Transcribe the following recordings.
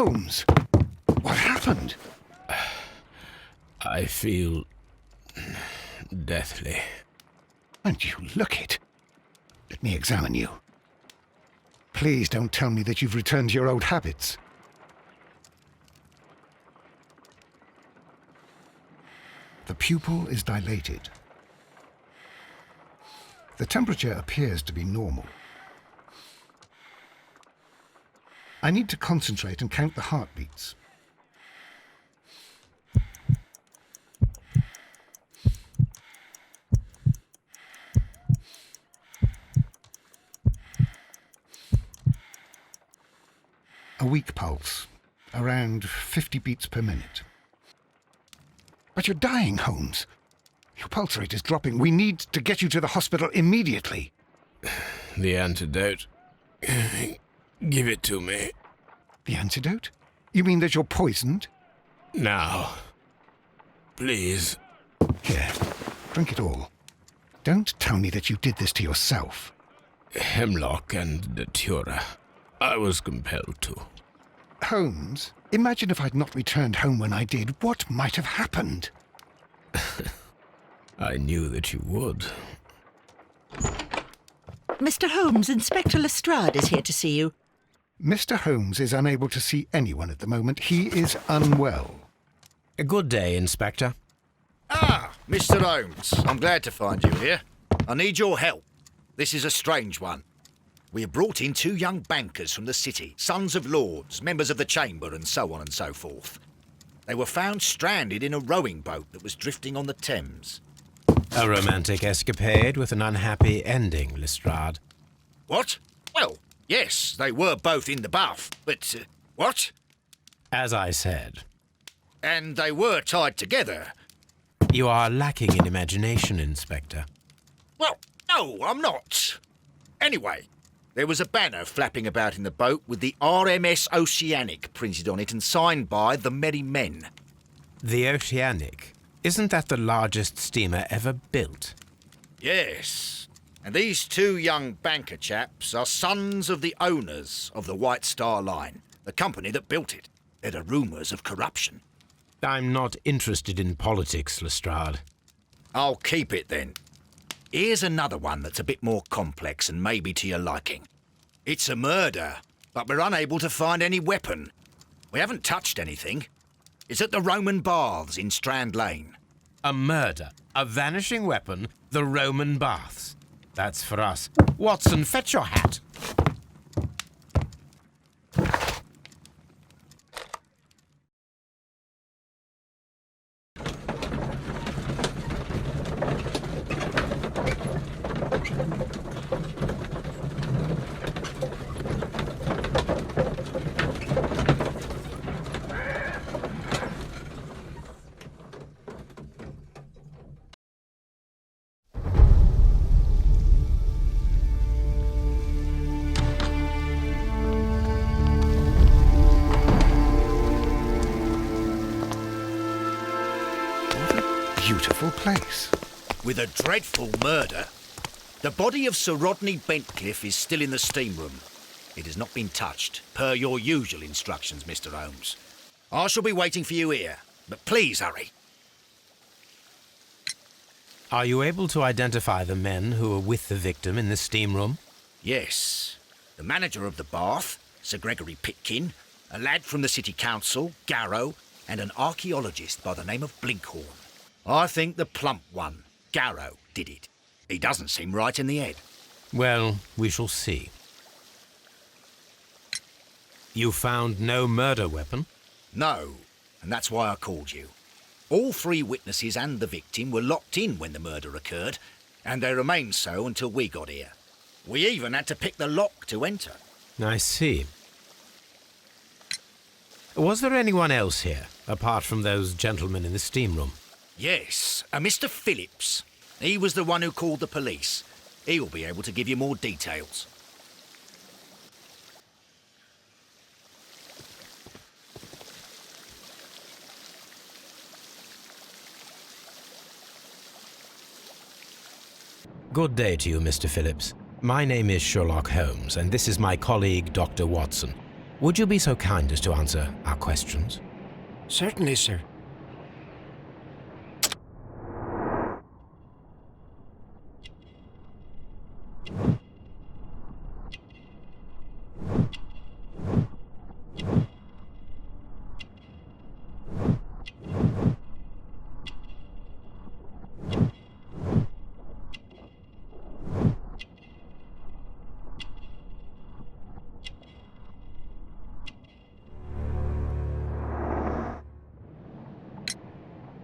Holmes, what happened? I feel deathly. And you look it. Let me examine you. Please don't tell me that you've returned to your old habits. The pupil is dilated. The temperature appears to be normal. I need to concentrate and count the heartbeats. A weak pulse, around 50 beats per minute. But you're dying, Holmes. Your pulse rate is dropping. We need to get you to the hospital immediately. The antidote. Give it to me. The antidote? You mean that you're poisoned? Now. Please. Here, drink it all. Don't tell me that you did this to yourself. Hemlock and datura. I was compelled to. Holmes, imagine if I'd not returned home when I did. What might have happened? I knew that you would. Mr. Holmes, Inspector Lestrade is here to see you. Mr. Holmes is unable to see anyone at the moment. He is unwell. A good day, Inspector. Ah, Mr. Holmes. I'm glad to find you here. I need your help. This is a strange one. We have brought in 2 young bankers from the city, sons of lords, members of the chamber, and so on and so forth. They were found stranded in a rowing boat that was drifting on the Thames. A romantic escapade with an unhappy ending, Lestrade. What? Well, yes, they were both in the bath, but... what? As I said. And they were tied together. You are lacking in imagination, Inspector. Well, no, I'm not. Anyway, there was a banner flapping about in the boat with the RMS Oceanic printed on it and signed by the Merry Men. The Oceanic? Isn't that the largest steamer ever built? Yes. And these 2 young banker chaps are sons of the owners of the White Star Line, the company that built it. There are rumours of corruption. I'm not interested in politics, Lestrade. I'll keep it then. Here's another one that's a bit more complex and maybe to your liking. It's a murder, but we're unable to find any weapon. We haven't touched anything. It's at the Roman Baths in Strand Lane. A murder, a vanishing weapon, the Roman Baths. That's for us. Watson, fetch your hat. Beautiful place. With a dreadful murder. The body of Sir Rodney Bentcliffe is still in the steam room. It has not been touched, per your usual instructions, Mr. Holmes. I shall be waiting for you here, but please hurry. Are you able to identify the men who were with the victim in the steam room? Yes. The manager of the bath, Sir Gregory Pitkin, a lad from the City Council, Garrow, and an archaeologist by the name of Blinkhorn. I think the plump one, Garrow, did it. He doesn't seem right in the head. Well, we shall see. You found no murder weapon? No, and that's why I called you. All 3 witnesses and the victim were locked in when the murder occurred, and they remained so until we got here. We even had to pick the lock to enter. I see. Was there anyone else here, apart from those gentlemen in the steam room? Yes, a Mr. Phillips. He was the one who called the police. He'll be able to give you more details. Good day to you, Mr. Phillips. My name is Sherlock Holmes, and this is my colleague, Dr. Watson. would you be so kind as to answer our questions? Certainly, sir.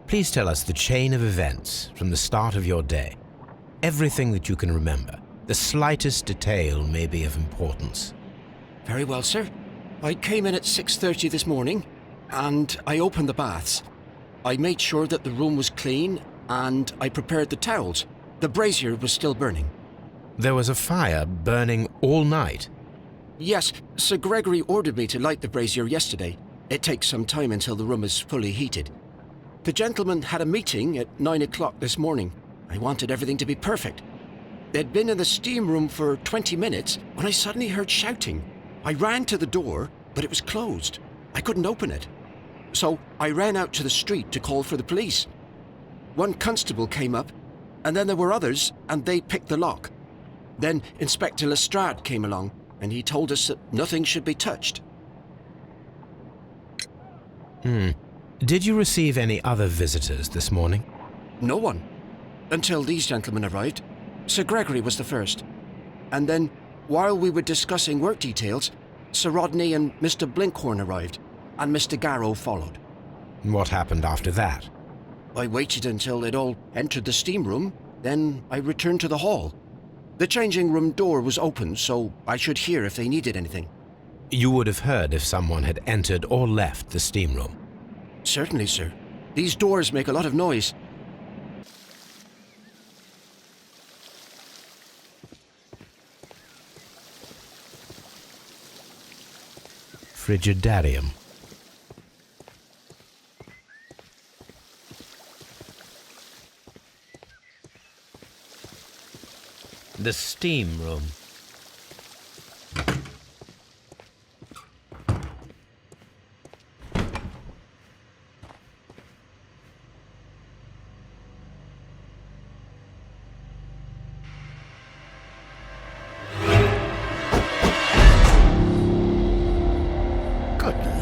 Please tell us the chain of events from the start of your day. Everything that you can remember. The slightest detail may be of importance. Very well, sir. I came in at 6:30 this morning, and I opened the baths. I made sure that the room was clean, and I prepared the towels. The brazier was still burning. There was a fire burning all night. Yes, Sir Gregory ordered me to light the brazier yesterday. It takes some time until the room is fully heated. The gentleman had a meeting at 9 o'clock this morning. I wanted everything to be perfect. They'd been in the steam room for 20 minutes when I suddenly heard shouting. I ran to the door, but it was closed. I couldn't open it. So I ran out to the street to call for the police. One constable came up, and then there were others, and they picked the lock. Then Inspector Lestrade came along, and he told us that nothing should be touched. Did you receive any other visitors this morning? No one. Until these gentlemen arrived. Sir Gregory was the first. And then, while we were discussing work details, Sir Rodney and Mr. Blinkhorn arrived, and Mr. Garrow followed. What happened after that? I waited until they'd all entered the steam room, then I returned to the hall. The changing room door was open, so I should hear if they needed anything. You would have heard if someone had entered or left the steam room. Certainly, sir. These doors make a lot of noise. Frigidarium. The steam room.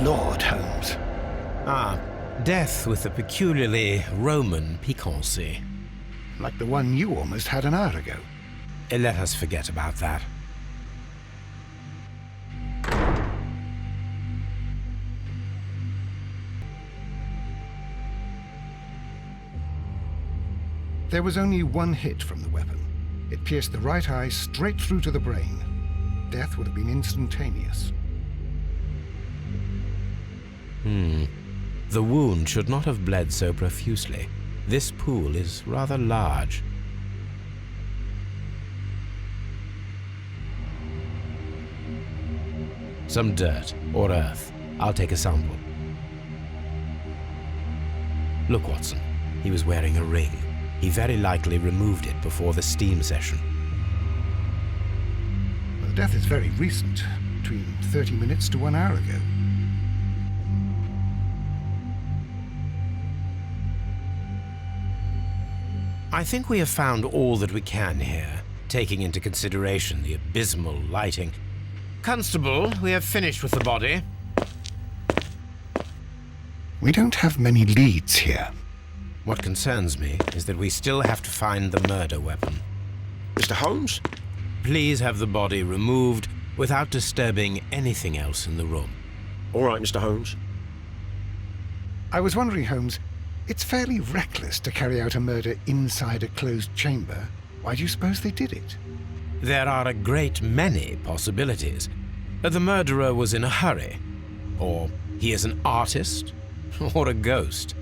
Lord, Holmes. Death with a peculiarly Roman piquancy. Like the one you almost had an hour ago. Let us forget about that. There was only one hit from the weapon. It pierced the right eye straight through to the brain. Death would have been instantaneous. The wound should not have bled so profusely. This pool is rather large. Some dirt or earth. I'll take a sample. Look, Watson. He was wearing a ring. He very likely removed it before the steam session. Well, the death is very recent, between 30 minutes to 1 hour ago. I think we have found all that we can here, taking into consideration the abysmal lighting. Constable, we have finished with the body. We don't have many leads here. What concerns me is that we still have to find the murder weapon. Mr. Holmes? Please have the body removed without disturbing anything else in the room. All right, Mr. Holmes. I was wondering, Holmes, it's fairly reckless to carry out a murder inside a closed chamber. Why do you suppose they did it? There are a great many possibilities. The murderer was in a hurry, or he is an artist, or a ghost,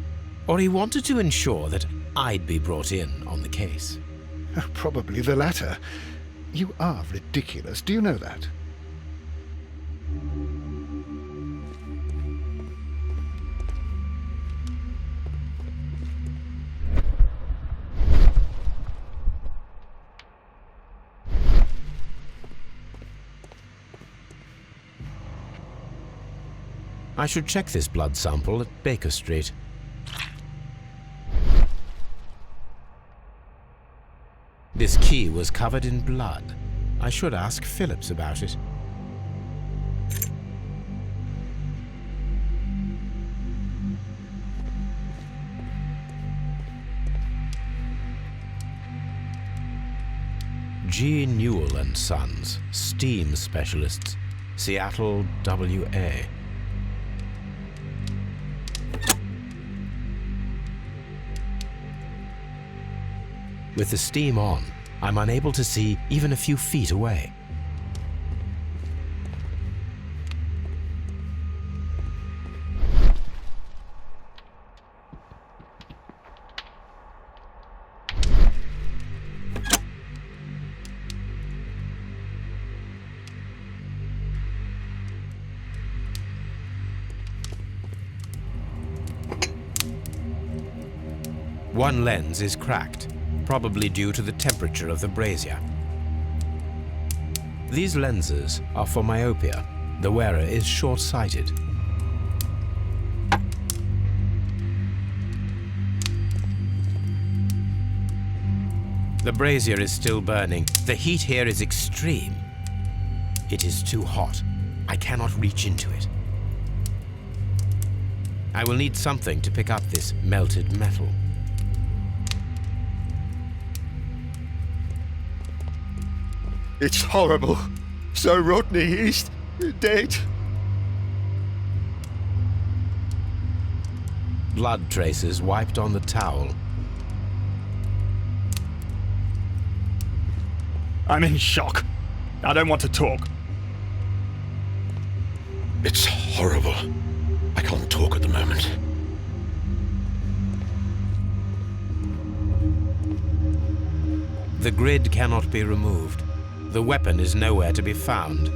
or he wanted to ensure that I'd be brought in on the case. Probably the latter. You are ridiculous, do you know that? I should check this blood sample at Baker Street. This key was covered in blood. I should ask Phillips about it. G. Newell and Sons, steam specialists, Seattle, WA. With the steam on, I'm unable to see even a few feet away. One lens is cracked, probably due to the temperature of the brazier. These lenses are for myopia. The wearer is short-sighted. The brazier is still burning. The heat here is extreme. It is too hot. I cannot reach into it. I will need something to pick up this melted metal. It's horrible. Sir Rodney, he's dead. Blood traces wiped on the towel. I'm in shock. I don't want to talk. It's horrible. I can't talk at the moment. The grid cannot be removed. The weapon is nowhere to be found.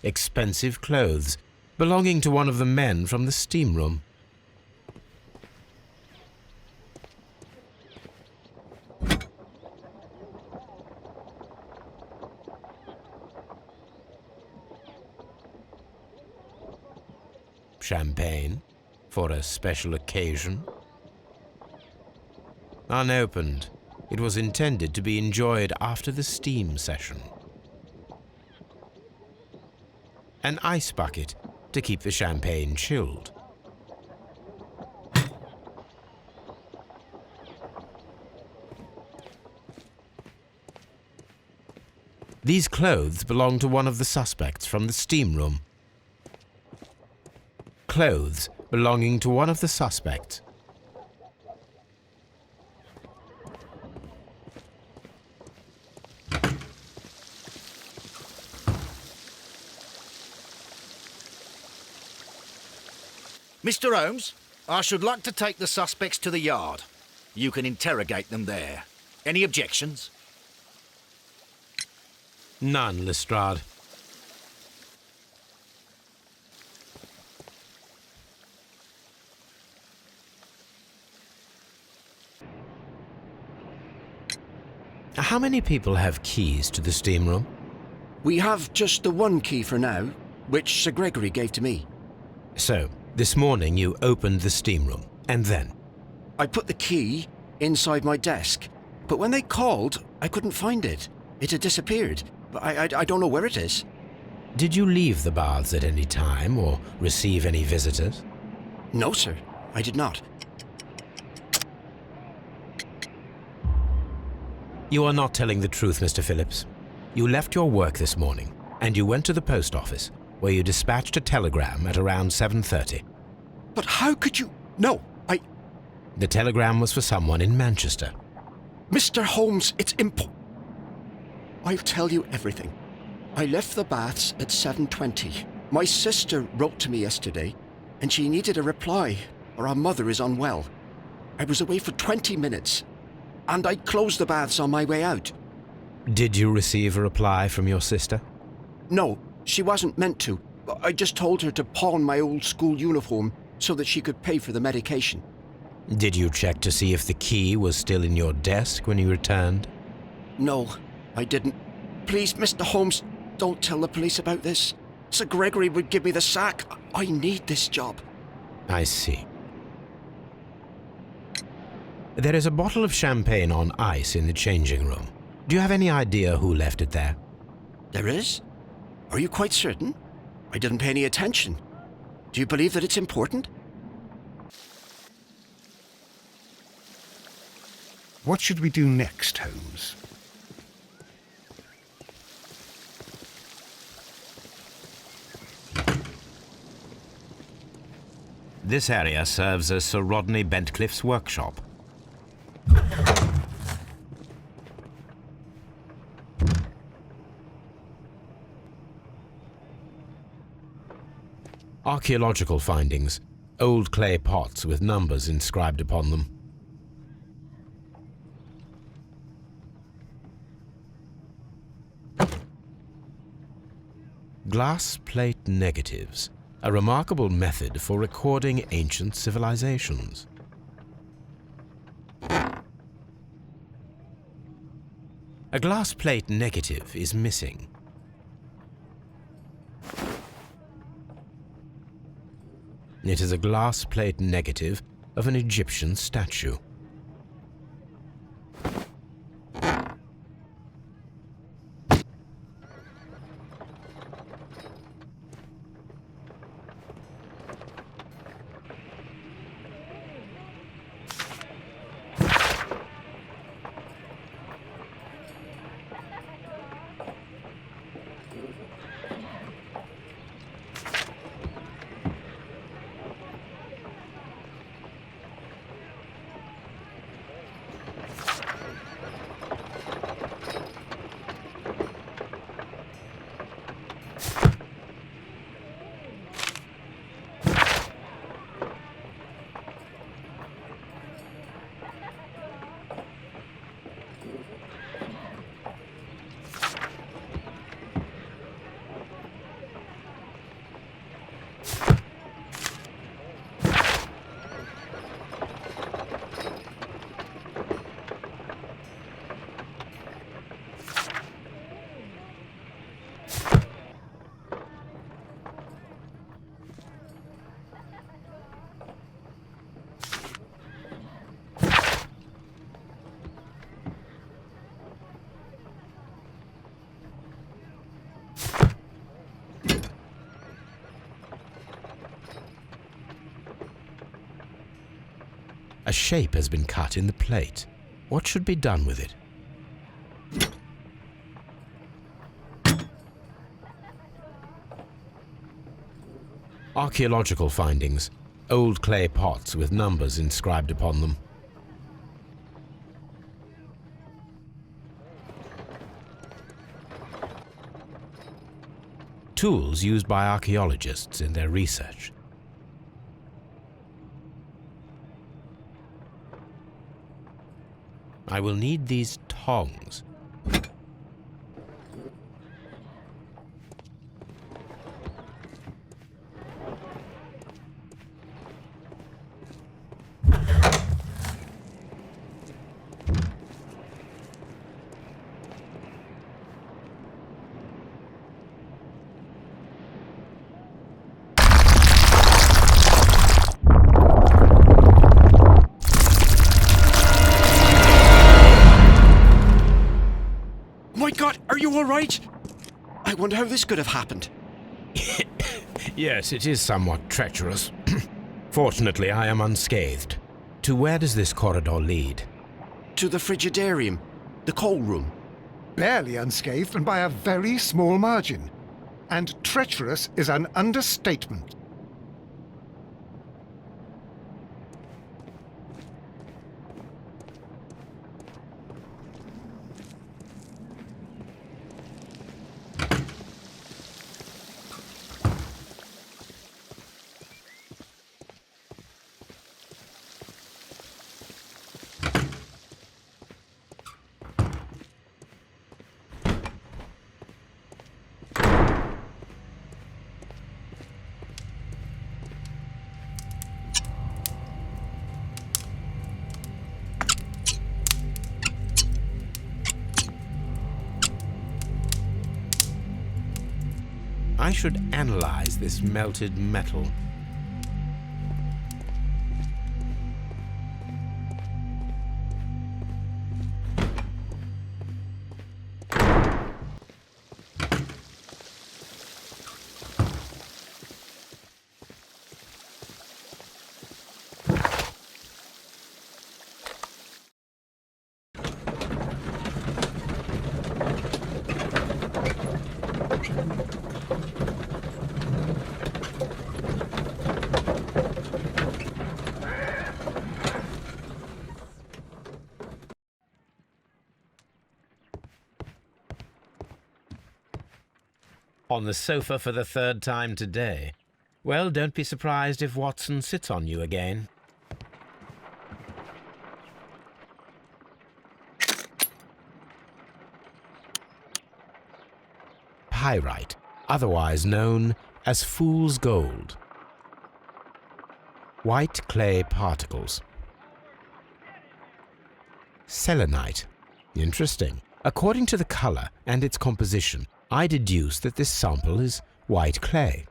Expensive clothes, belonging to one of the men from the steam room. Champagne for a special occasion. Unopened, it was intended to be enjoyed after the steam session. An ice bucket to keep the champagne chilled. These clothes belong to one of the suspects from the steam room. Clothes belonging to one of the suspects. Mr. Holmes, I should like to take the suspects to the yard. You can interrogate them there. Any objections? None, Lestrade. How many people have keys to the steam room? We have just the one key for now, which Sir Gregory gave to me. So, this morning you opened the steam room, and then? I put the key inside my desk, but when they called, I couldn't find it. It had disappeared, but I don't know where it is. Did you leave the baths at any time, or receive any visitors? No, sir, I did not. You are not telling the truth, Mr. Phillips. You left your work this morning, and you went to the post office, where you dispatched a telegram at around 7:30. But how could you... No, The telegram was for someone in Manchester. Mr. Holmes, it's I'll tell you everything. I left the baths at 7:20. My sister wrote to me yesterday, and she needed a reply, or our mother is unwell. I was away for 20 minutes, and I closed the baths on my way out. Did you receive a reply from your sister? No, she wasn't meant to. I just told her to pawn my old school uniform so that she could pay for the medication. Did you check to see if the key was still in your desk when you returned? No, I didn't. Please, Mr. Holmes, don't tell the police about this. Sir Gregory would give me the sack. I need this job. I see. There is a bottle of champagne on ice in the changing room. Do you have any idea who left it there? There is? Are you quite certain? I didn't pay any attention. Do you believe that it's important? What should we do next, Holmes? This area serves as Sir Rodney Bentcliffe's workshop. Archaeological findings. Old clay pots with numbers inscribed upon them. Glass plate negatives. A remarkable method for recording ancient civilizations. A glass plate negative is missing. It is a glass plate negative of an Egyptian statue. A shape has been cut in the plate. What should be done with it? Archaeological findings. Old clay pots with numbers inscribed upon them. Tools used by archaeologists in their research. I will need these tongs. My God, are you all right? I wonder how this could have happened. Yes, it is somewhat treacherous. Fortunately, I am unscathed. To where does this corridor lead? To the frigidarium, the coal room. Barely unscathed and by a very small margin. And treacherous is an understatement. I should analyze this melted metal. On the sofa for the third time today. Well, don't be surprised if Watson sits on you again. Pyrite, otherwise known as fool's gold. White clay particles. Selenite. Interesting. According to the color and its composition, I deduce that this sample is white clay.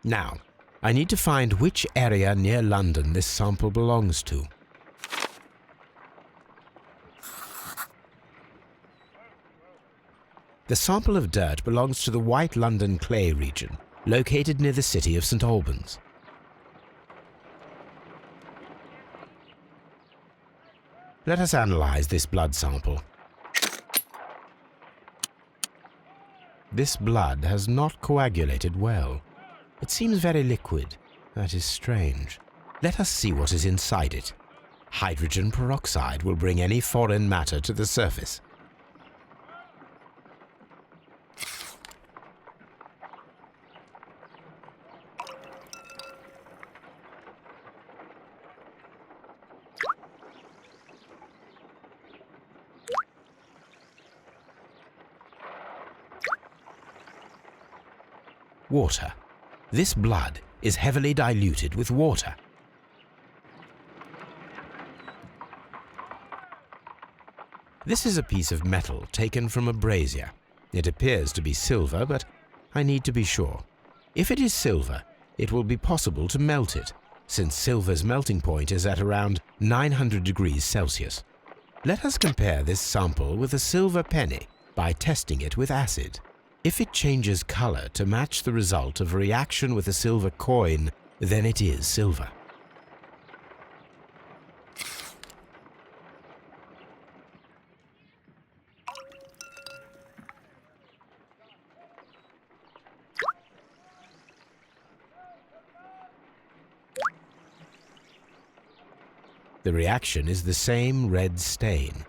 Now, I need to find which area near London this sample belongs to. The sample of dirt belongs to the White London clay region, located near the city of St. Albans. Let us analyze this blood sample. This blood has not coagulated well. It seems very liquid. That is strange. Let us see what is inside it. Hydrogen peroxide will bring any foreign matter to the surface. Water. This blood is heavily diluted with water. This is a piece of metal taken from a brazier. It appears to be silver, but I need to be sure. If it is silver, it will be possible to melt it, since silver's melting point is at around 900 degrees Celsius. Let us compare this sample with a silver penny by testing it with acid. If it changes color to match the result of a reaction with a silver coin, then it is silver. The reaction is the same red stain.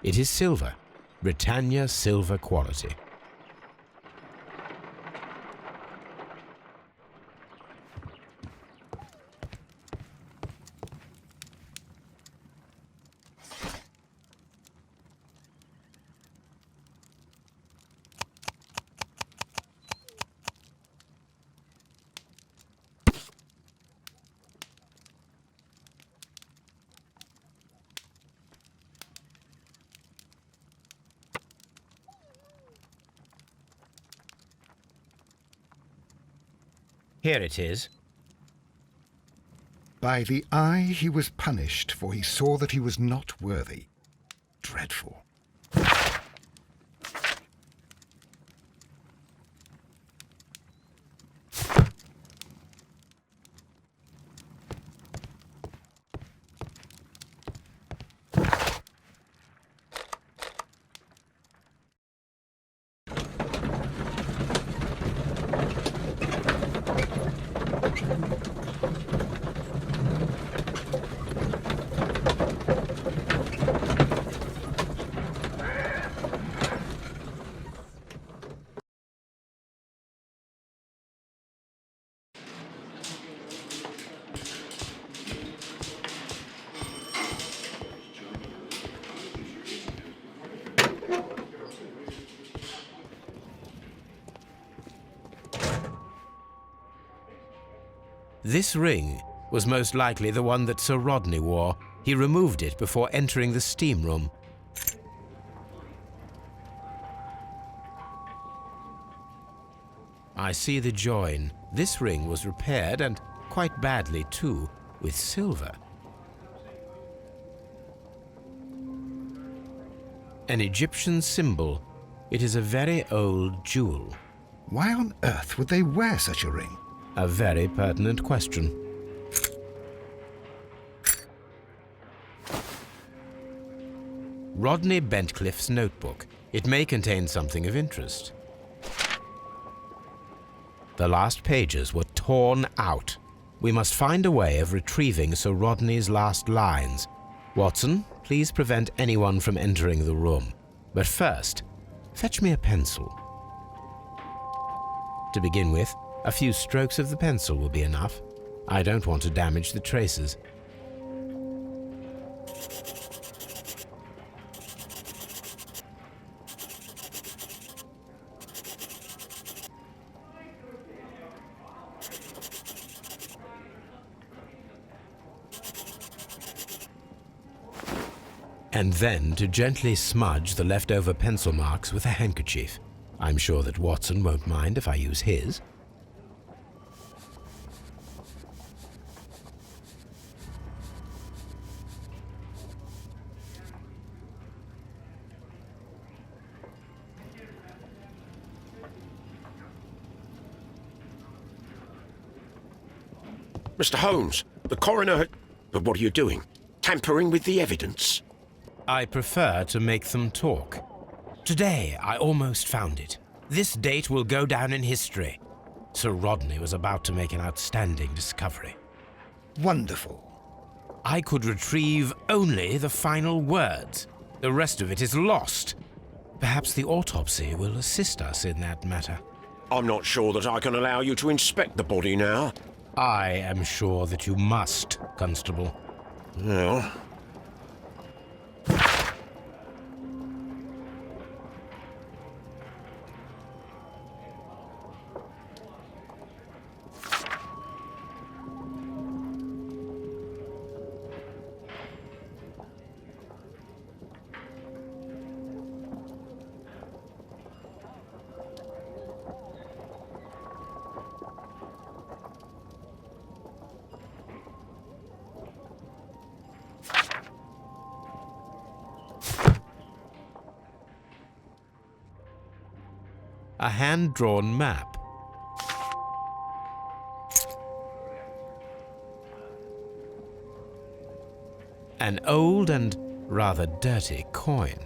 It is silver, Britannia silver quality. Here it is. By the eye he was punished, for he saw that he was not worthy. Dreadful. This ring was most likely the one that Sir Rodney wore. He removed it before entering the steam room. I see the join. This ring was repaired, and quite badly too, with silver. An Egyptian symbol. It is a very old jewel. Why on earth would they wear such a ring? A very pertinent question. Rodney Bentcliffe's notebook. It may contain something of interest. The last pages were torn out. We must find a way of retrieving Sir Rodney's last lines. Watson, please prevent anyone from entering the room. But first, fetch me a pencil. To begin with, a few strokes of the pencil will be enough. I don't want to damage the traces. And then to gently smudge the leftover pencil marks with a handkerchief. I'm sure that Watson won't mind if I use his. Mr. Holmes, the coroner had... But what are you doing? Tampering with the evidence? I prefer to make them talk. Today, I almost found it. This date will go down in history. Sir Rodney was about to make an outstanding discovery. Wonderful. I could retrieve only the final words. The rest of it is lost. Perhaps the autopsy will assist us in that matter. I'm not sure that I can allow you to inspect the body now. I am sure that you must, Constable. Well... A hand-drawn map. An old and rather dirty coin.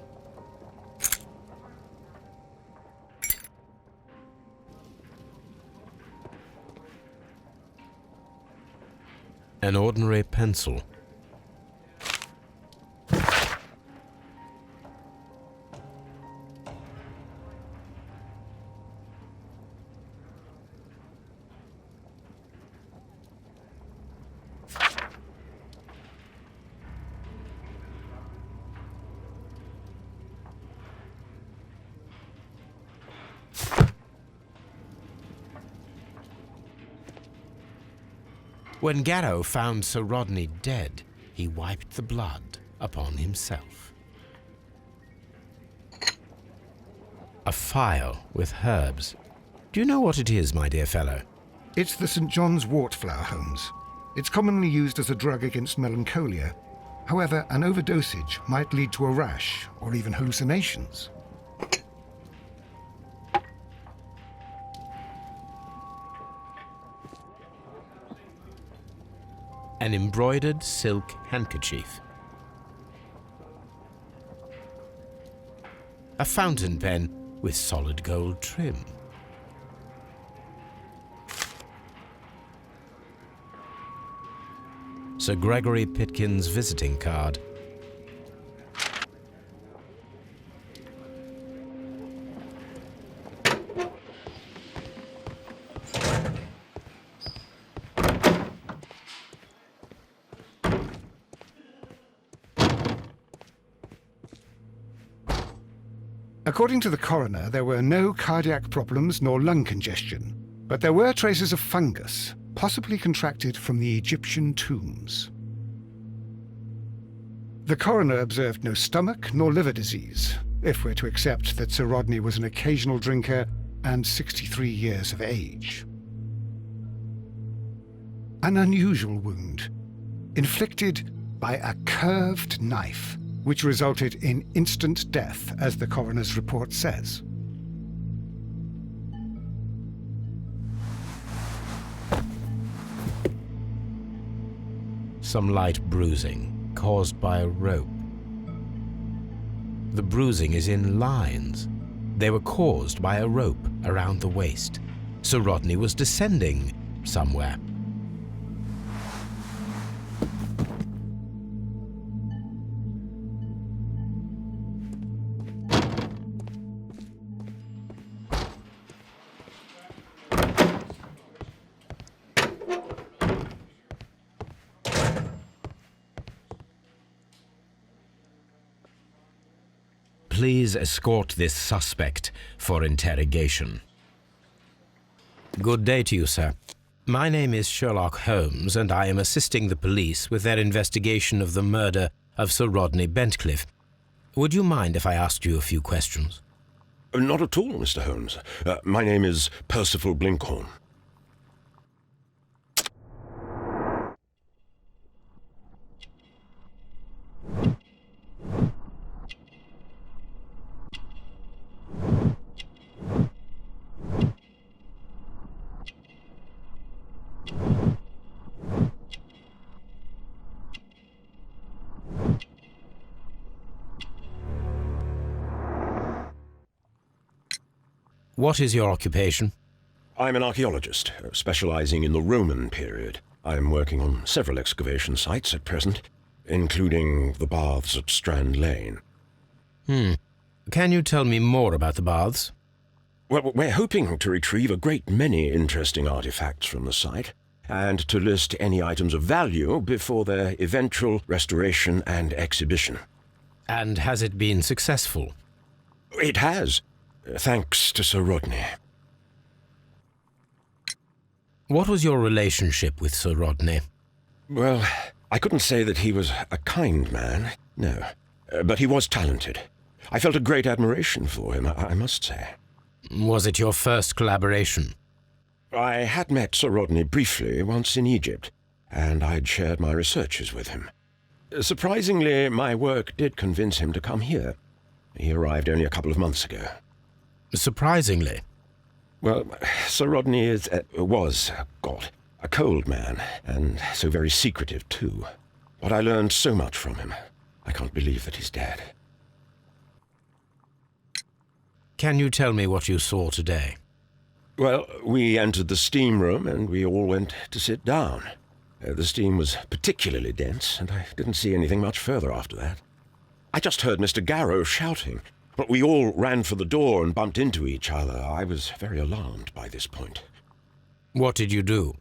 An ordinary pencil. When Garrow found Sir Rodney dead, he wiped the blood upon himself. A phial with herbs. Do you know what it is, my dear fellow? It's the St. John's wort flower, Holmes. It's commonly used as a drug against melancholia. However, an overdosage might lead to a rash or even hallucinations. An embroidered silk handkerchief. A fountain pen with solid gold trim. Sir Gregory Pitkin's visiting card. According to the coroner, there were no cardiac problems nor lung congestion, but there were traces of fungus, possibly contracted from the Egyptian tombs. The coroner observed no stomach nor liver disease. If we're to accept that Sir Rodney was an occasional drinker, and 63 years of age. An unusual wound, inflicted by a curved knife, which resulted in instant death, as the coroner's report says. Some light bruising caused by a rope. The bruising is in lines. They were caused by a rope around the waist. Sir Rodney was descending somewhere. Please escort this suspect for interrogation. Good day to you, sir. My name is Sherlock Holmes, and I am assisting the police with their investigation of the murder of Sir Rodney Bentcliffe. Would you mind if I asked you a few questions? Not at all, Mr. Holmes. My name is Percival Blinkhorn. What is your occupation? I'm an archaeologist, specializing in the Roman period. I'm working on several excavation sites at present, including the baths at Strand Lane. Can you tell me more about the baths? Well, we're hoping to retrieve a great many interesting artifacts from the site, and to list any items of value before their eventual restoration and exhibition. And has it been successful? It has, thanks to Sir Rodney. What was your relationship with Sir Rodney? Well, I couldn't say that he was a kind man, no. But he was talented. I felt a great admiration for him, I must say. Was it your first collaboration? I had met Sir Rodney briefly once in Egypt, and I'd shared my researches with him. Surprisingly, my work did convince him to come here. He arrived only a couple of months ago. Surprisingly? Well, Sir Rodney was a cold man, and so very secretive too. But I learned so much from him. I can't believe that he's dead. Can you tell me what you saw today? Well, we entered the steam room and we all went to sit down. The steam was particularly dense, and I didn't see anything much further after that. I just heard Mr. Garrow shouting, but we all ran for the door and bumped into each other. I was very alarmed by this point. What did you do?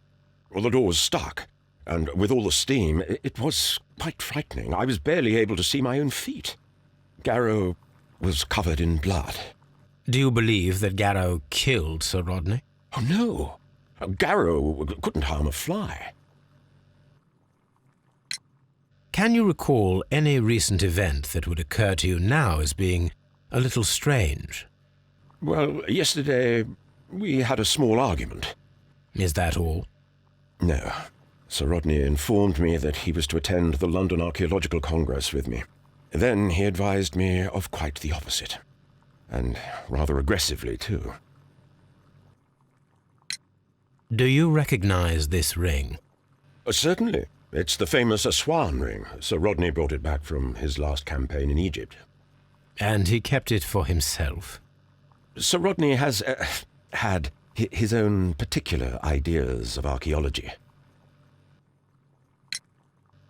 Well, the door was stuck, and with all the steam, it was quite frightening. I was barely able to see my own feet. Garrow was covered in blood. Do you believe that Garrow killed Sir Rodney? Oh, no. Garrow couldn't harm a fly. Can you recall any recent event that would occur to you now as being a little strange? Well, yesterday we had a small argument. Is that all? No. Sir Rodney informed me that he was to attend the London Archaeological Congress with me. Then he advised me of quite the opposite. And rather aggressively, too. Do you recognize this ring? Certainly. It's the famous Aswan ring. Sir Rodney brought it back from his last campaign in Egypt. And he kept it for himself? Sir Rodney has had his own particular ideas of archaeology.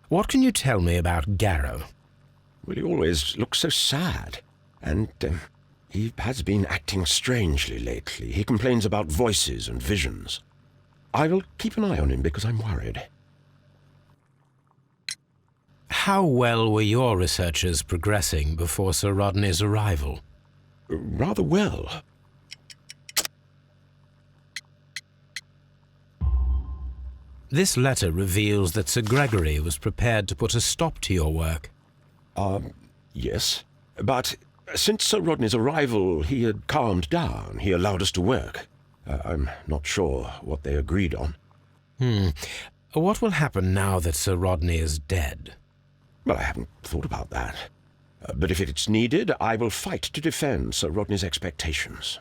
What can you tell me about Garrow? Well, he always looks so sad. And he has been acting strangely lately. He complains about voices and visions. I will keep an eye on him because I'm worried. How well were your researches progressing before Sir Rodney's arrival? Rather well. This letter reveals that Sir Gregory was prepared to put a stop to your work. Yes. But Since Sir Rodney's arrival, he had calmed down. He allowed us to work. I'm not sure what they agreed on. What will happen now that Sir Rodney is dead? Well, I haven't thought about that. But if it's needed, I will fight to defend Sir Rodney's expectations.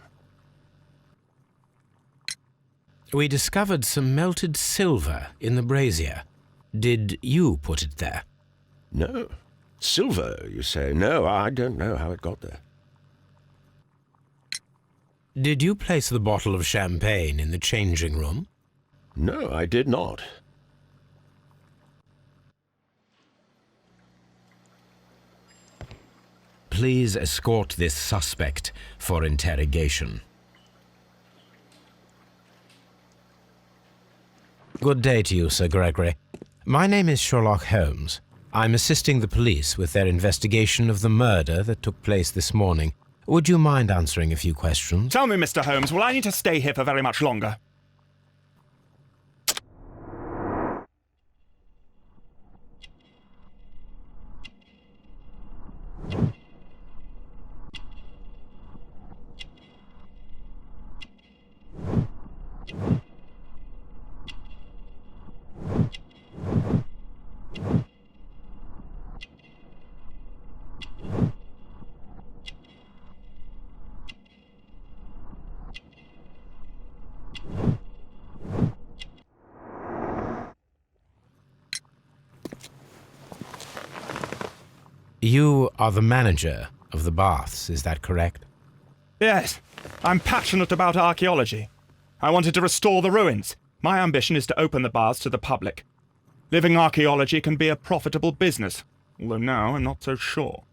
We discovered some melted silver in the brazier. Did you put it there? No. Silver, you say? No, I don't know how it got there. Did you place the bottle of champagne in the changing room? No, I did not. Please escort this suspect for interrogation. Good day to you, Sir Gregory. My name is Sherlock Holmes. I'm assisting the police with their investigation of the murder that took place this morning. Would you mind answering a few questions? Tell me, Mr. Holmes, will I need to stay here for very much longer? You are the manager of the baths, is that correct? Yes, I'm passionate about archaeology. I wanted to restore the ruins. My ambition is to open the baths to the public. Living archaeology can be a profitable business, although now I'm not so sure.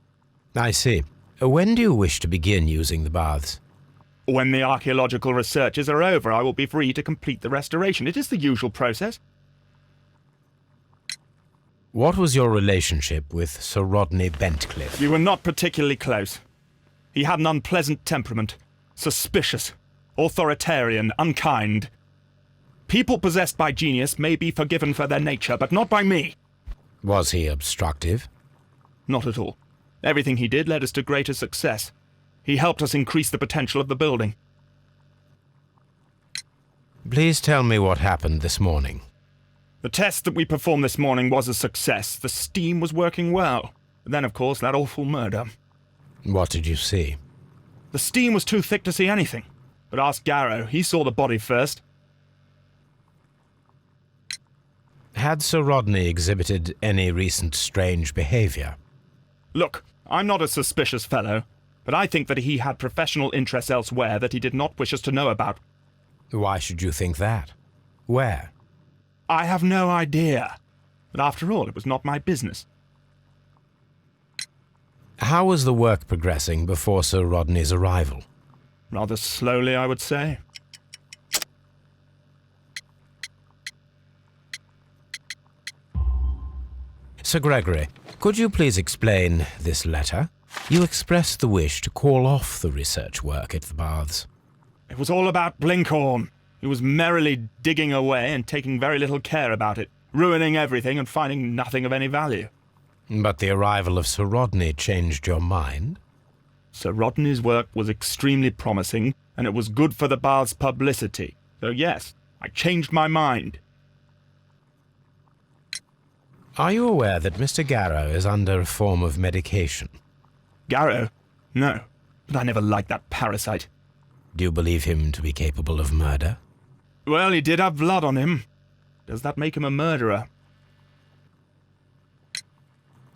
I see. When do you wish to begin using the baths? When the archaeological researches are over, I will be free to complete the restoration. It is the usual process. What was your relationship with Sir Rodney Bentcliffe? We were not particularly close. He had an unpleasant temperament, suspicious, authoritarian, unkind. People possessed by genius may be forgiven for their nature, but not by me. Was he obstructive? Not at all. Everything he did led us to greater success. He helped us increase the potential of the building. Please tell me what happened this morning. The test that we performed this morning was a success. The steam was working well. But then, of course, that awful murder. What did you see? The steam was too thick to see anything. But ask Garrow. He saw the body first. Had Sir Rodney exhibited any recent strange behavior? Look, I'm not a suspicious fellow, but I think that he had professional interests elsewhere that he did not wish us to know about. Why should you think that? Where? I have no idea. But after all, it was not my business. How was the work progressing before Sir Rodney's arrival? Rather slowly, I would say. Sir Gregory, could you please explain this letter? You expressed the wish to call off the research work at the baths. It was all about Blinkhorn. He was merrily digging away and taking very little care about it, ruining everything and finding nothing of any value. But the arrival of Sir Rodney changed your mind? Sir Rodney's work was extremely promising, and it was good for the bath's publicity. So yes, I changed my mind. Are you aware that Mr. Garrow is under a form of medication? Garrow? No, but I never liked that parasite. Do you believe him to be capable of murder? Well, he did have blood on him. Does that make him a murderer?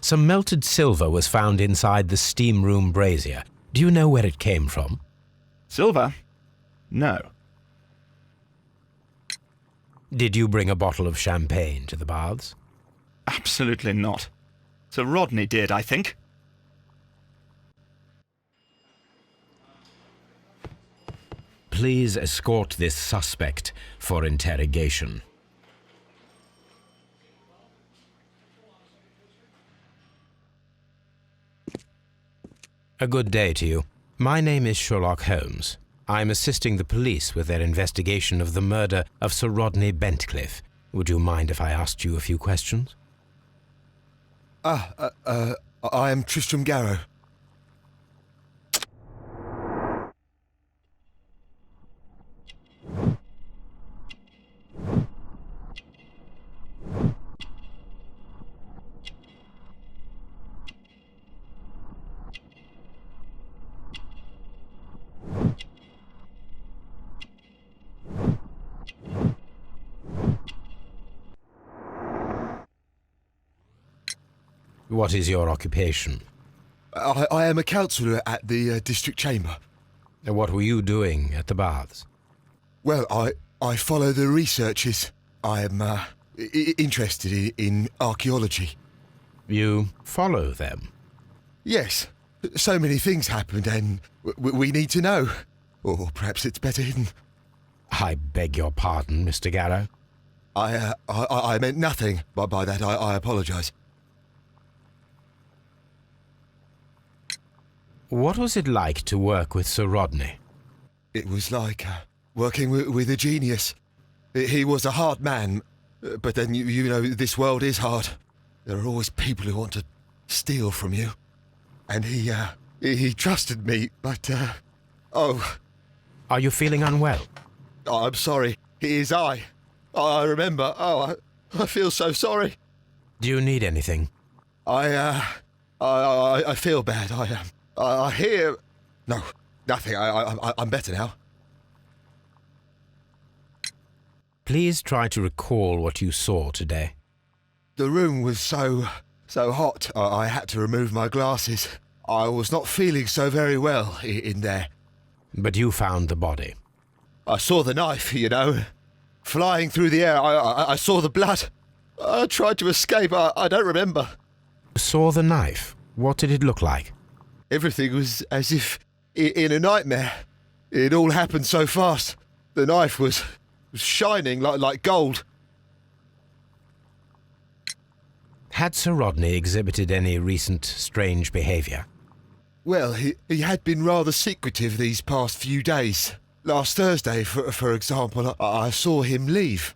Some melted silver was found inside the steam room brazier. Do you know where it came from? Silver? No. Did you bring a bottle of champagne to the baths? Absolutely not. Sir Rodney did, I think. Please escort this suspect for interrogation. A good day to you. My name is Sherlock Holmes. I'm assisting the police with their investigation of the murder of Sir Rodney Bentcliffe. Would you mind if I asked you a few questions? I am Tristram Garrow. What is your occupation? I am a counsellor at the district chamber. What were you doing at the baths? Well, I follow the researches. I am interested in archaeology. You follow them? Yes. So many things happened and we need to know. Or perhaps it's better hidden. I beg your pardon, Mr. Garrow. I meant nothing by that. I apologise. What was it like to work with Sir Rodney? It was like working with a genius. He was a hard man, but then you know this world is hard. There are always people who want to steal from you. And he trusted me, but oh. Are you feeling unwell? I'm sorry. It is I. I remember. Oh, I feel so sorry. Do you need anything? I feel bad. I hear. No, nothing. I'm better now. Please try to recall what you saw today. The room was so hot. I had to remove my glasses. I was not feeling so very well in there. But you found the body. I saw the knife, you know, flying through the air. I saw the blood. I tried to escape. I don't remember. Saw the knife? What did it look like? Everything was as if in a nightmare. It all happened so fast. The knife was shining like gold. Had Sir Rodney exhibited any recent strange behaviour? Well, he had been rather secretive these past few days. Last Thursday, for example, I saw him leave.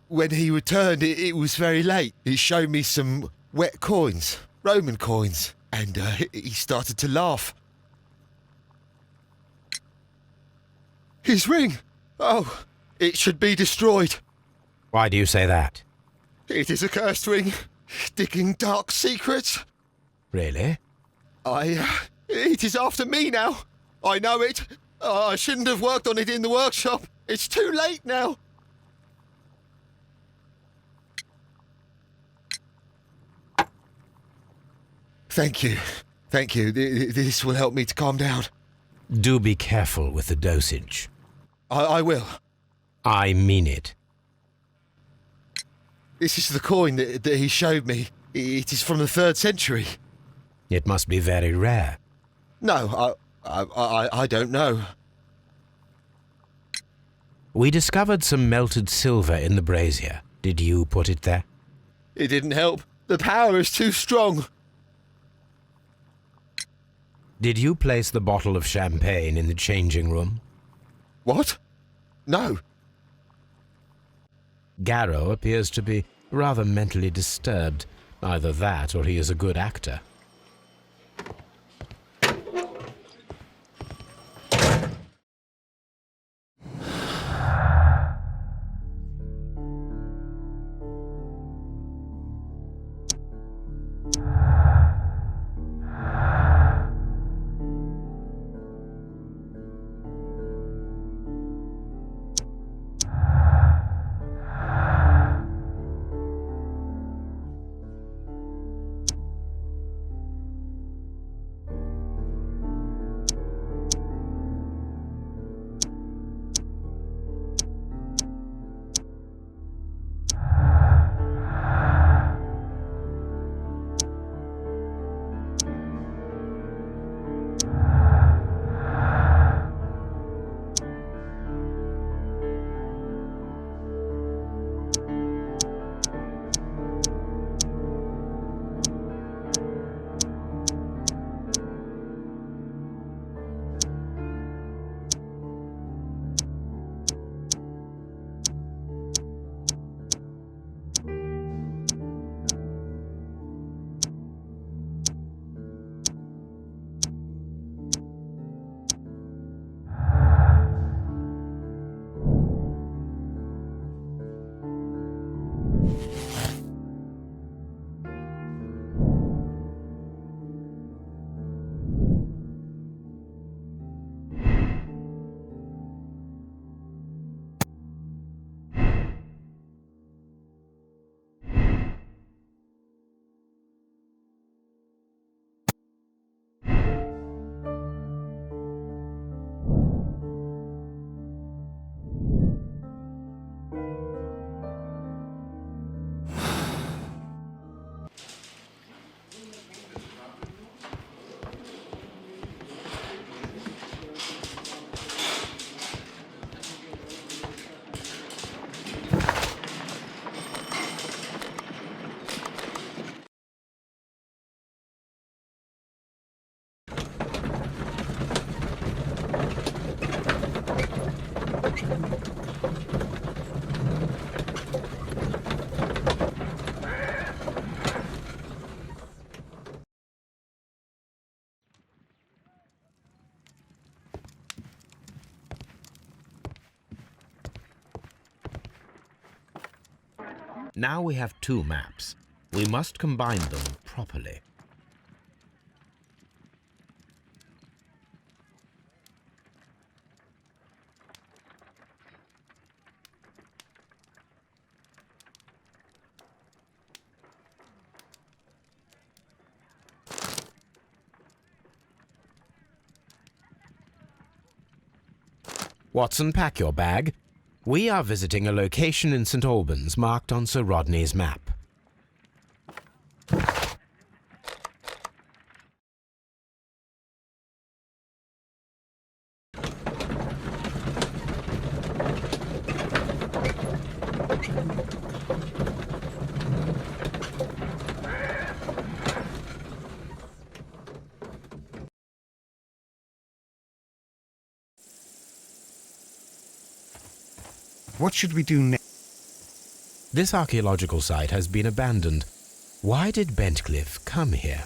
When he returned, it was very late. He showed me some wet coins, Roman coins, and he started to laugh. His ring! Oh, it should be destroyed. Why do you say that? It is a cursed ring, digging dark secrets. Really? It is after me now. I know it. I shouldn't have worked on it in the workshop. It's too late now. Thank you. Thank you. This will help me to calm down. Do be careful with the dosage. I will. I mean it. This is the coin that he showed me. It is from the 3rd century. It must be very rare. No, I don't know. We discovered some melted silver in the brazier. Did you put it there? It didn't help. The power is too strong. Did you place the bottle of champagne in the changing room? What? No. Garrow appears to be rather mentally disturbed. Either that or he is a good actor. Now we have two maps. We must combine them properly. Watson, pack your bag. We are visiting a location in St. Albans marked on Sir Rodney's map. What should we do next? This archaeological site has been abandoned. Why did Bentcliffe come here?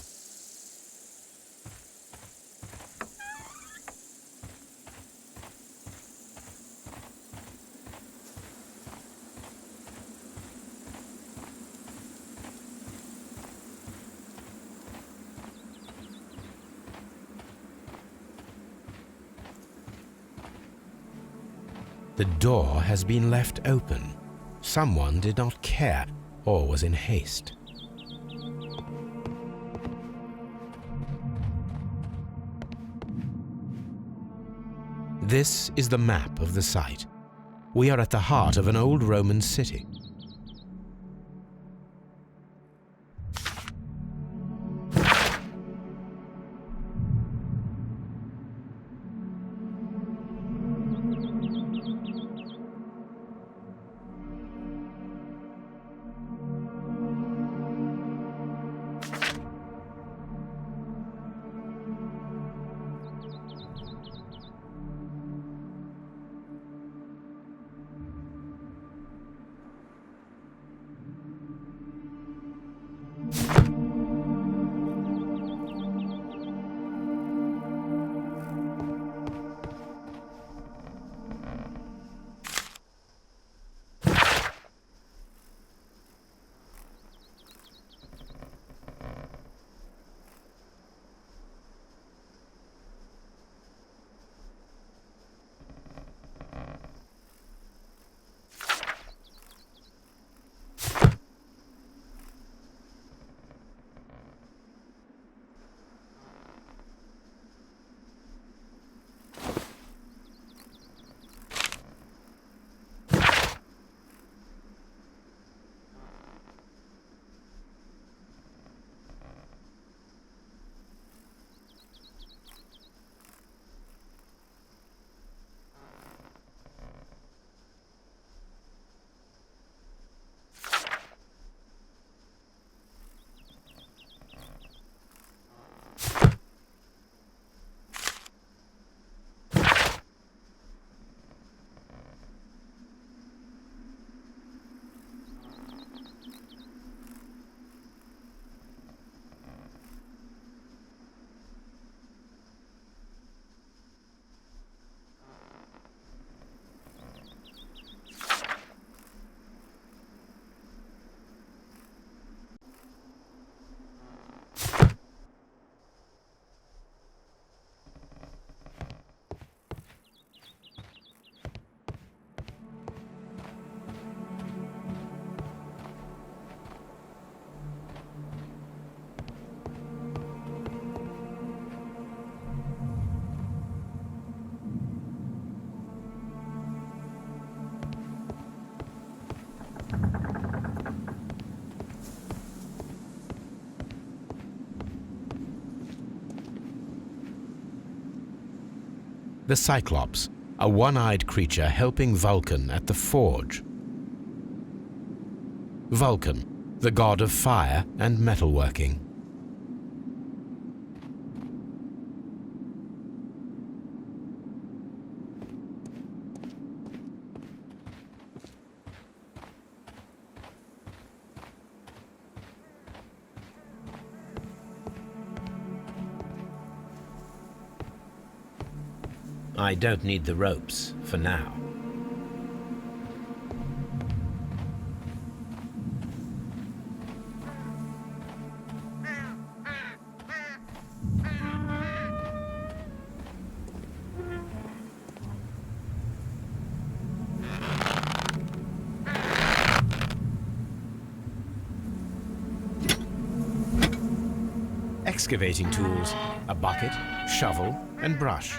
The door has been left open. Someone did not care or was in haste. This is the map of the site. We are at the heart of an old Roman city. The Cyclops, a one-eyed creature helping Vulcan at the forge. Vulcan, the god of fire and metalworking. I don't need the ropes for now. excavating tools, a bucket, shovel, and brush.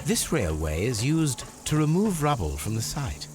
This railway is used to remove rubble from the site.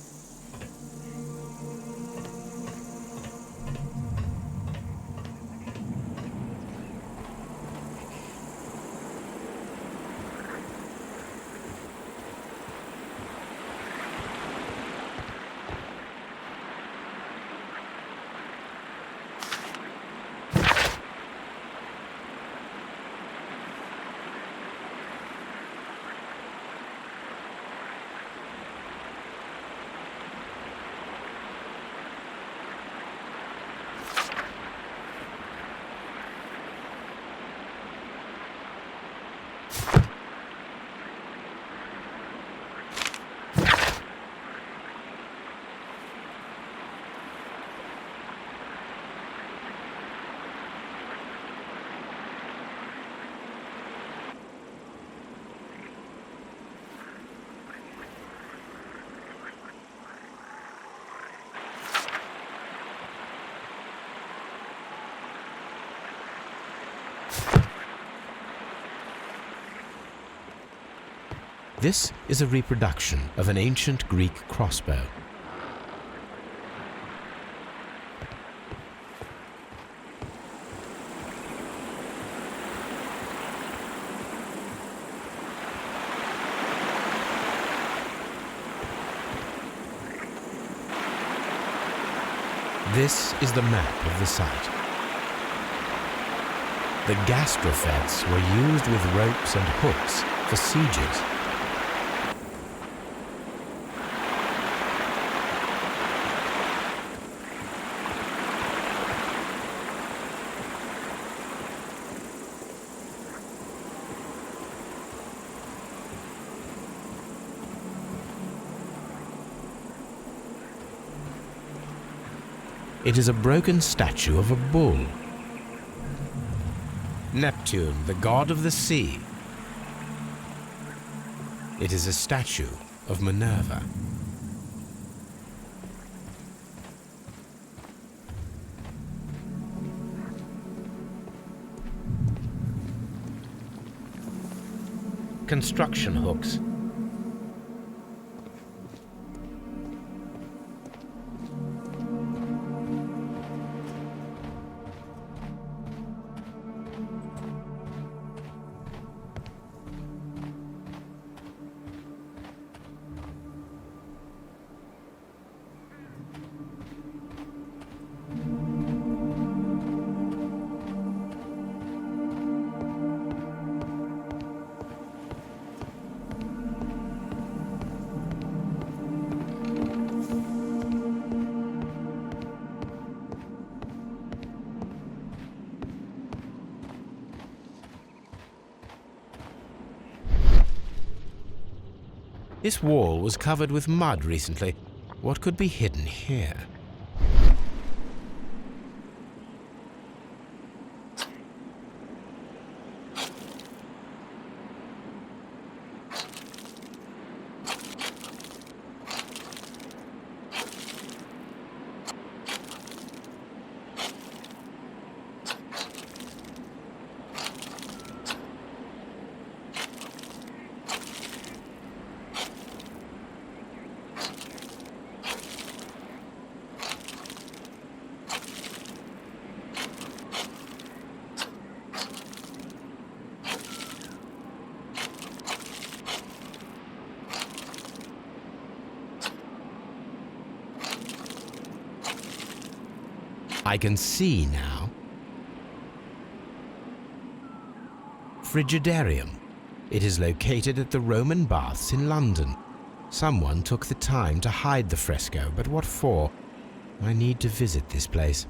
This is a reproduction of an ancient Greek crossbow. This is the map of the site. The gastrofeds were used with ropes and hooks for sieges. It is a broken statue of a bull. Neptune, the god of the sea. It is a statue of Minerva. Construction hooks. This wall was covered with mud recently. What could be hidden here? I can see now. Frigidarium. It is located at the Roman Baths in London. Someone took the time to hide the fresco, but what for? I need to visit this place.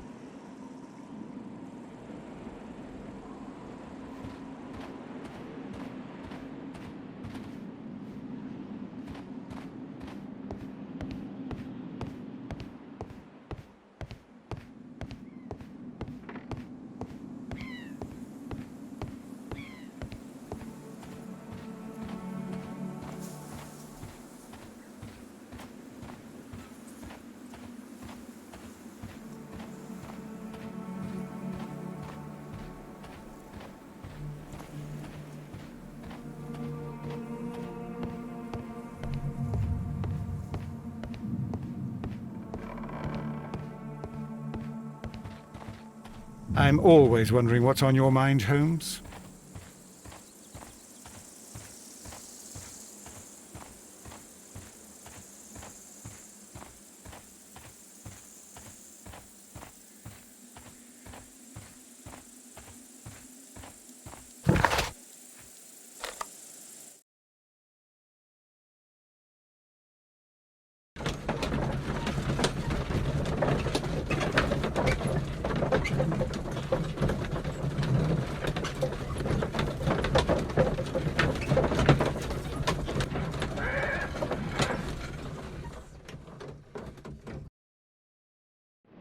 I'm always wondering what's on your mind, Holmes.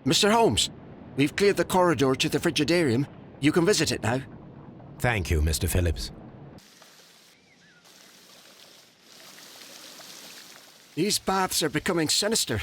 Mr. Holmes, we've cleared the corridor to the Frigidarium. You can visit it now. Thank you, Mr. Phillips. These baths are becoming sinister.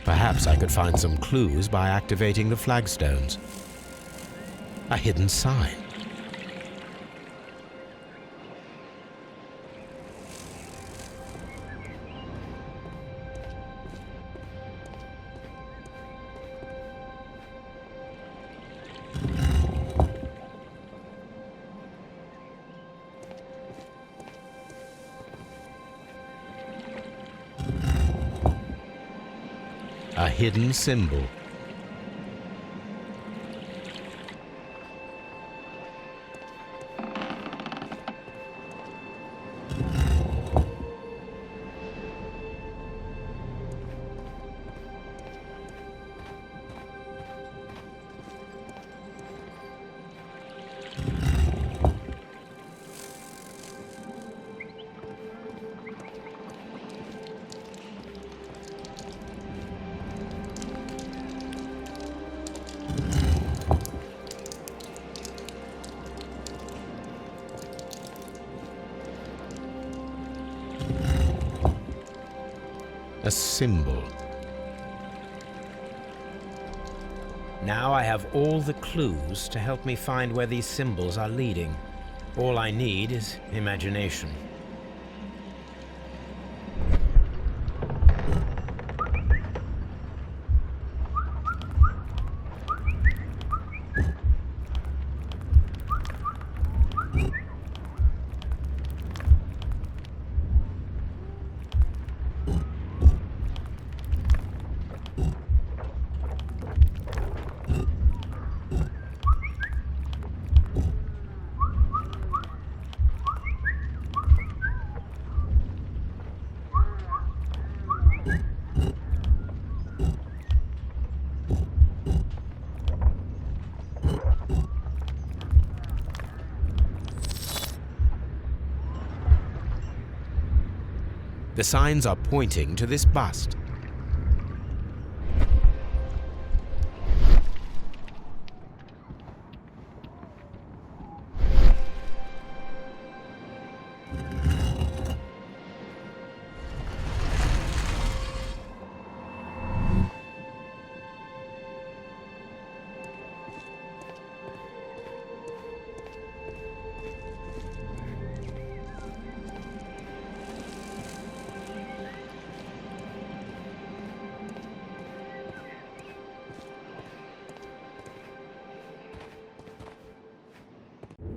Perhaps I could find some clues by activating the flagstones. A hidden sign. A hidden symbol. A symbol. Now I have all the clues to help me find where these symbols are leading. All I need is imagination. The signs are pointing to this bust.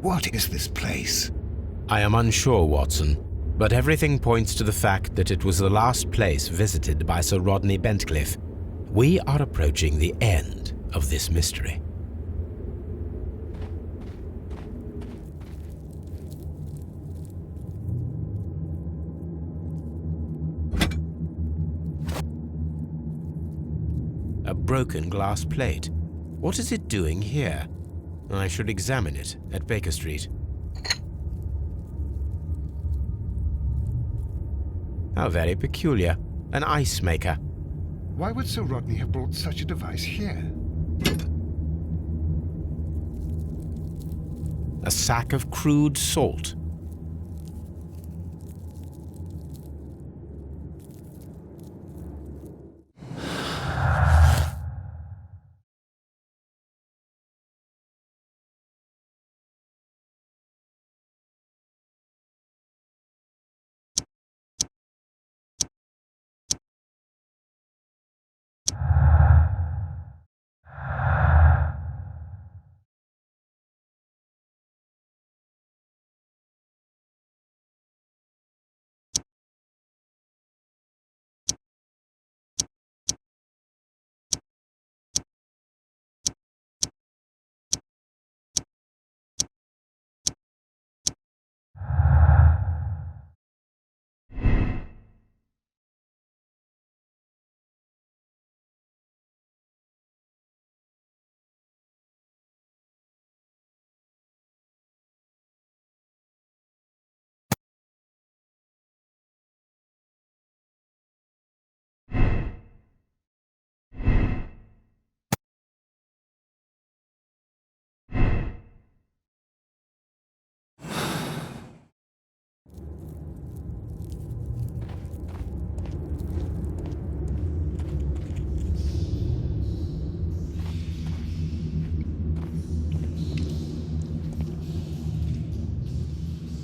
What is this place? I am unsure, Watson, but everything points to the fact that it was the last place visited by Sir Rodney Bentcliffe. We are approaching the end of this mystery. A broken glass plate. What is it doing here? I should examine it at Baker Street. How very peculiar. An ice maker. Why would Sir Rodney have brought such a device here? A sack of crude salt.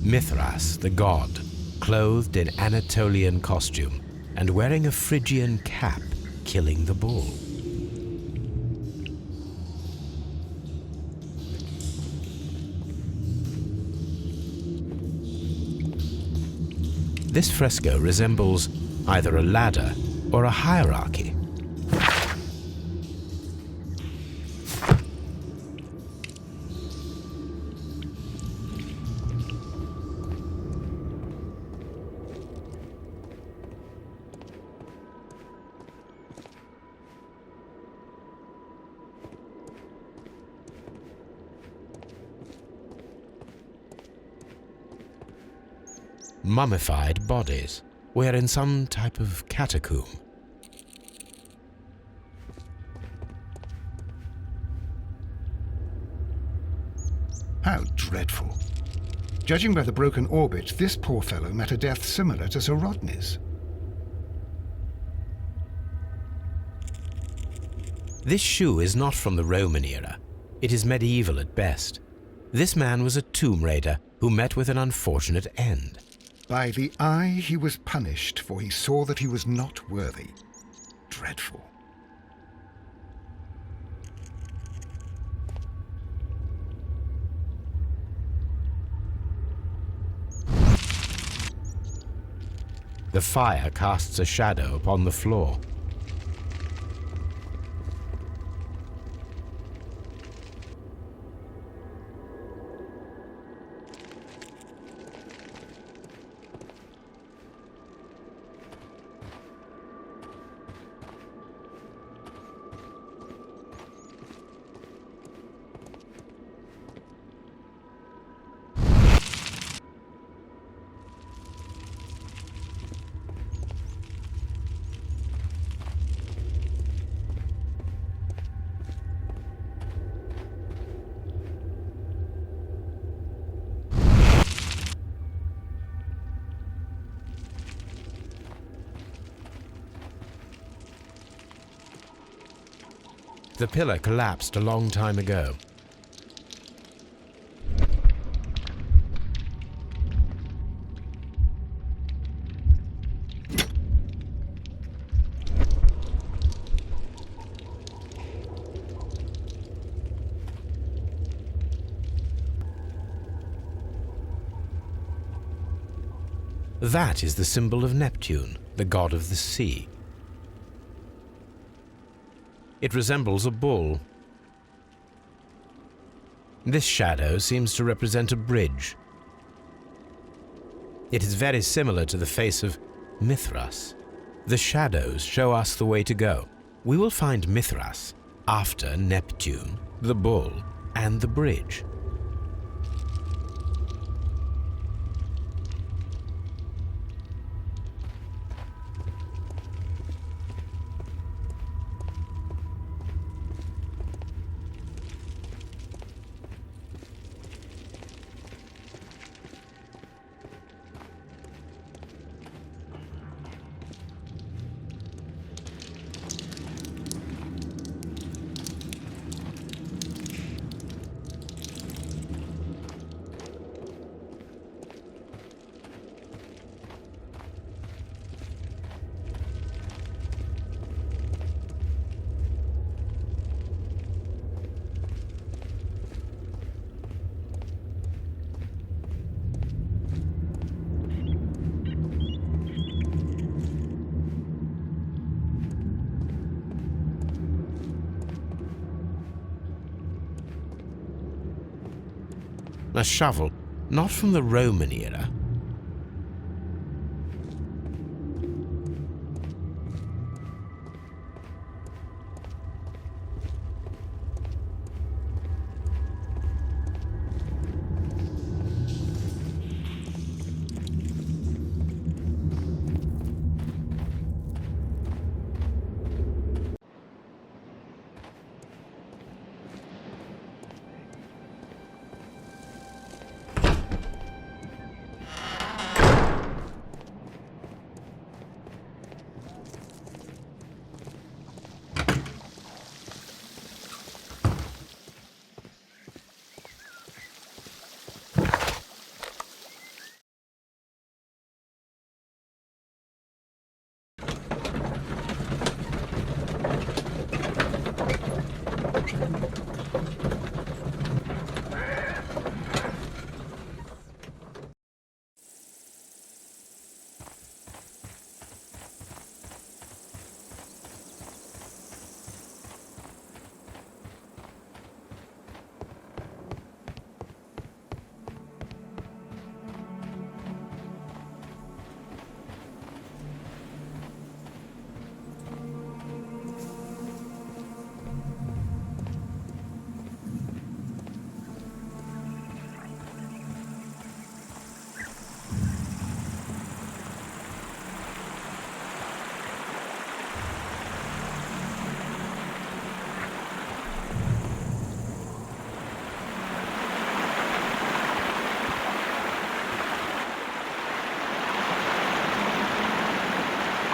Mithras, the god, clothed in Anatolian costume and wearing a Phrygian cap, killing the bull. This fresco resembles either a ladder or a hierarchy. Mummified bodies. We're in some type of catacomb. How dreadful. Judging by the broken orbit, this poor fellow met a death similar to Sir Rodney's. This shoe is not from the Roman era. It is medieval at best. This man was a tomb raider who met with an unfortunate end. By the eye he was punished, for he saw that he was not worthy. Dreadful. The fire casts a shadow upon the floor. The pillar collapsed a long time ago. That is the symbol of Neptune, the god of the sea. It resembles a bull. This shadow seems to represent a bridge. It is very similar to the face of Mithras. The shadows show us the way to go. We will find Mithras after Neptune, the bull, and the bridge. A shovel, not from the Roman era.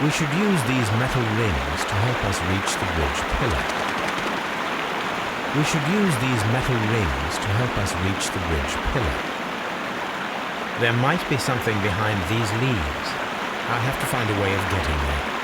We should use these metal rings to help us reach the bridge pillar. We should use these metal rings to help us reach the bridge pillar. There might be something behind these leaves. I'll have to find a way of getting there.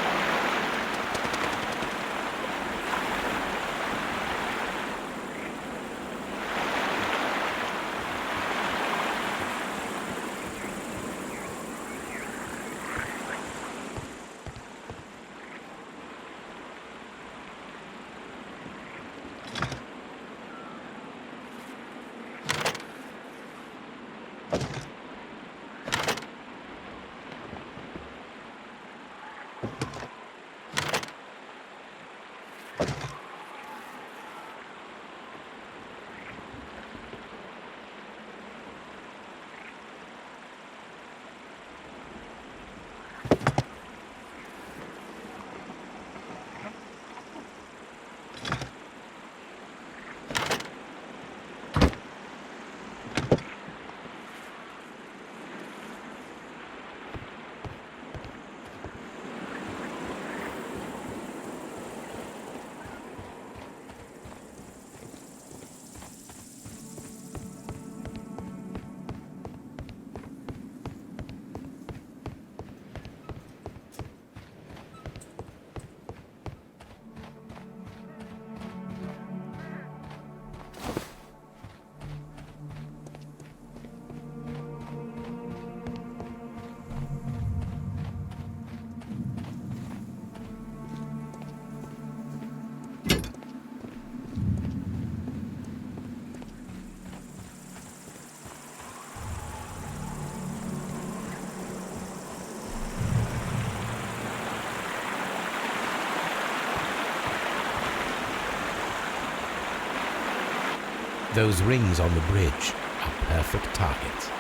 Those rings on the bridge are perfect targets.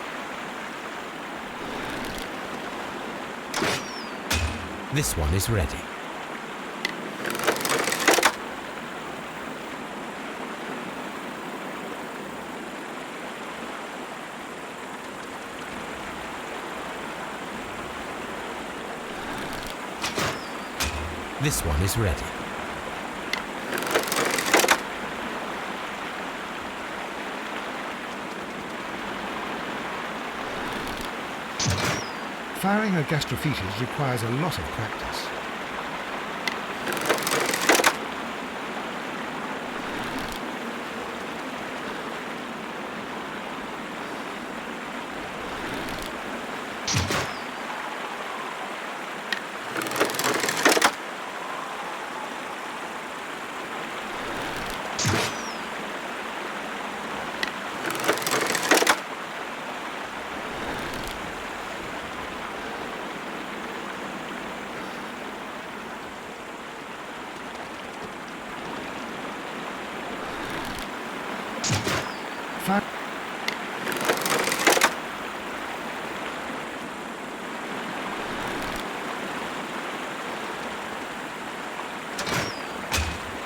This one is ready. This one is ready. Firing a gastrophytes requires a lot of practice.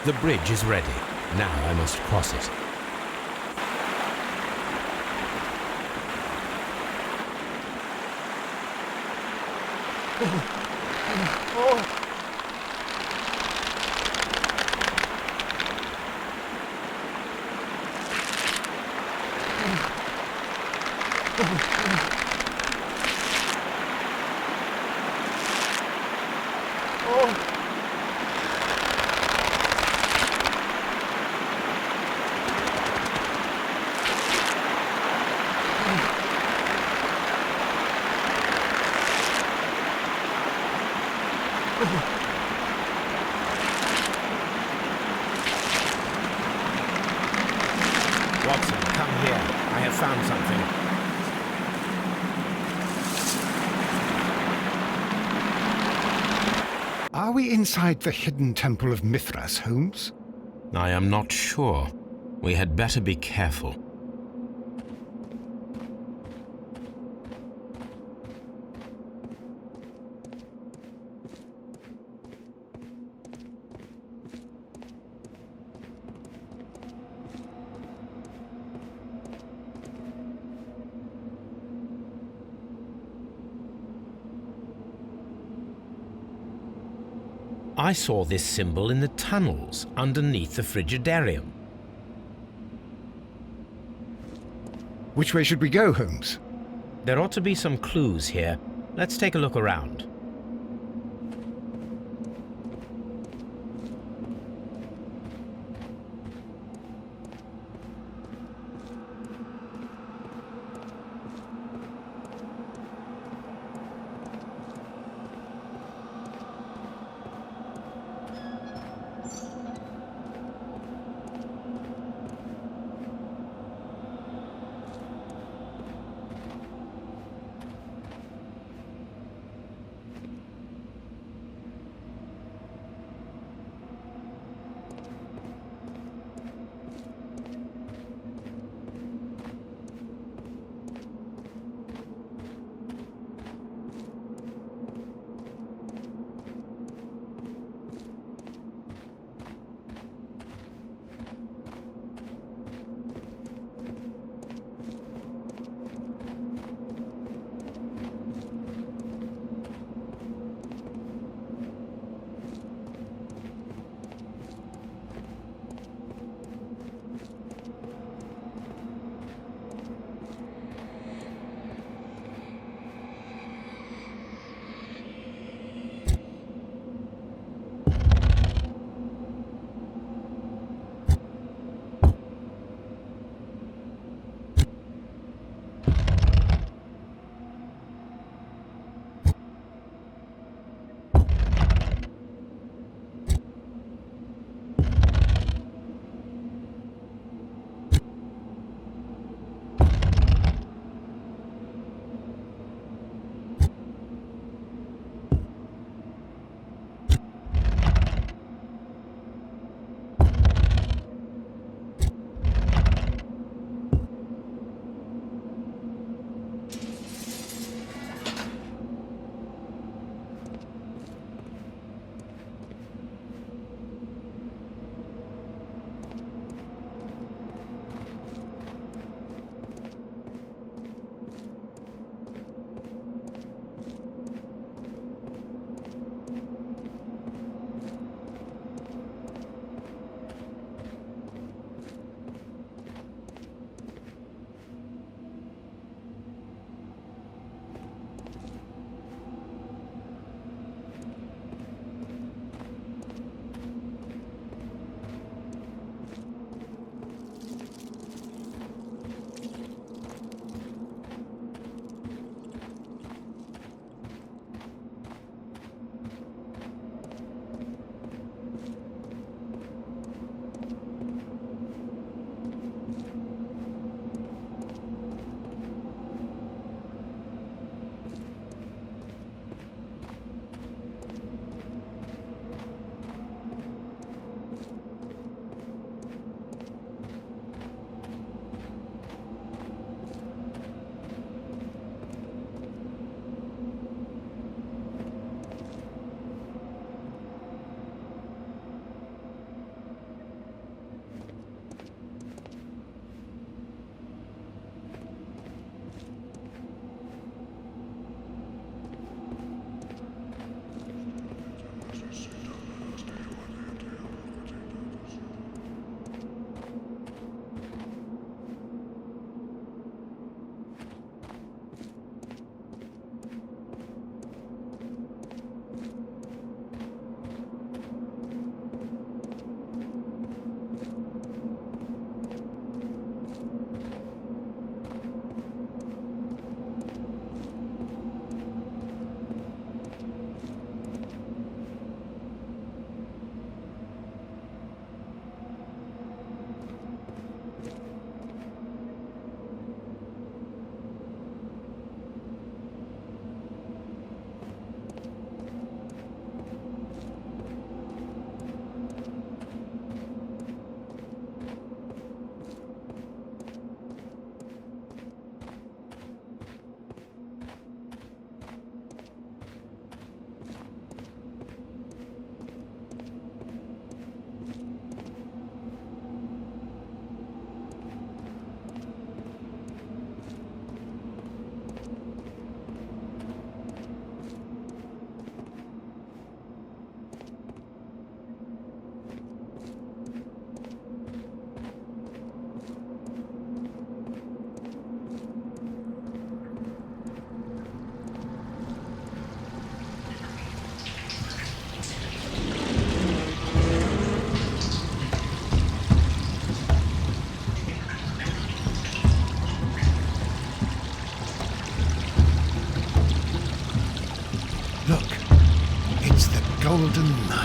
The bridge is ready. Now I must cross it. Watson, come here. I have found something. Are we inside the hidden temple of Mithras, Holmes? I am not sure. We had better be careful. I saw this symbol in the tunnels underneath the Frigidarium. Which way should we go, Holmes? There ought to be some clues here. Let's take a look around.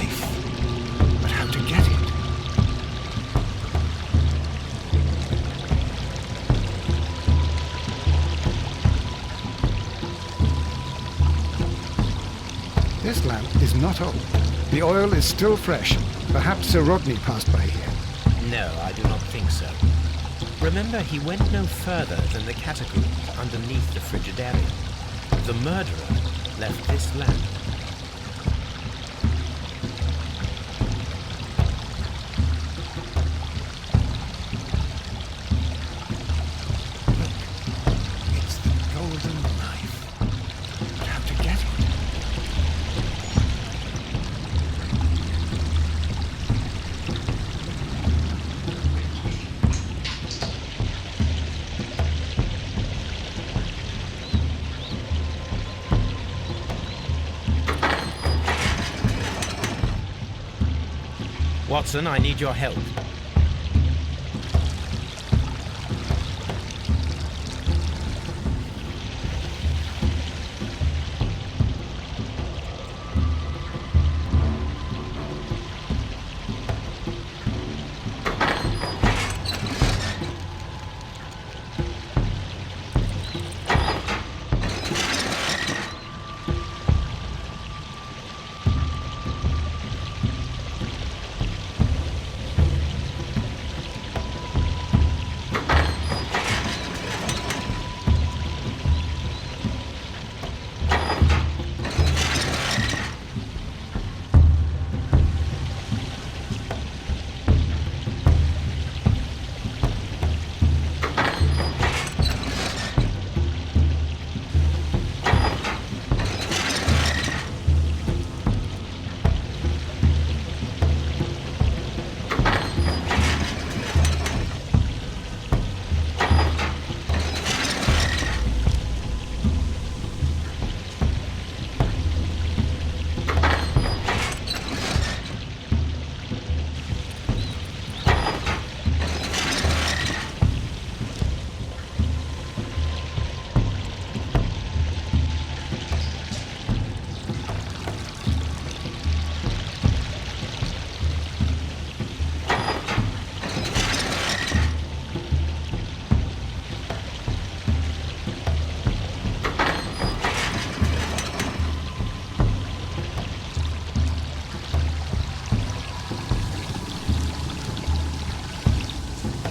knife. But how to get it? This lamp is not old. The oil is still fresh. Perhaps Sir Rodney passed by here. No, I do not think so. Remember, he went no further than the catacombs underneath the Frigidarium. The murderer left this lamp. It's the golden knife. But how to get it? Watson, I need your help.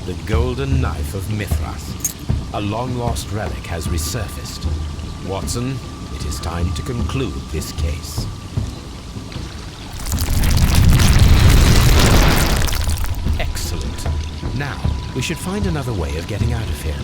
The golden knife of Mithras. A long-lost relic has resurfaced. Watson, it is time to conclude this case. Excellent. Now, we should find another way of getting out of here.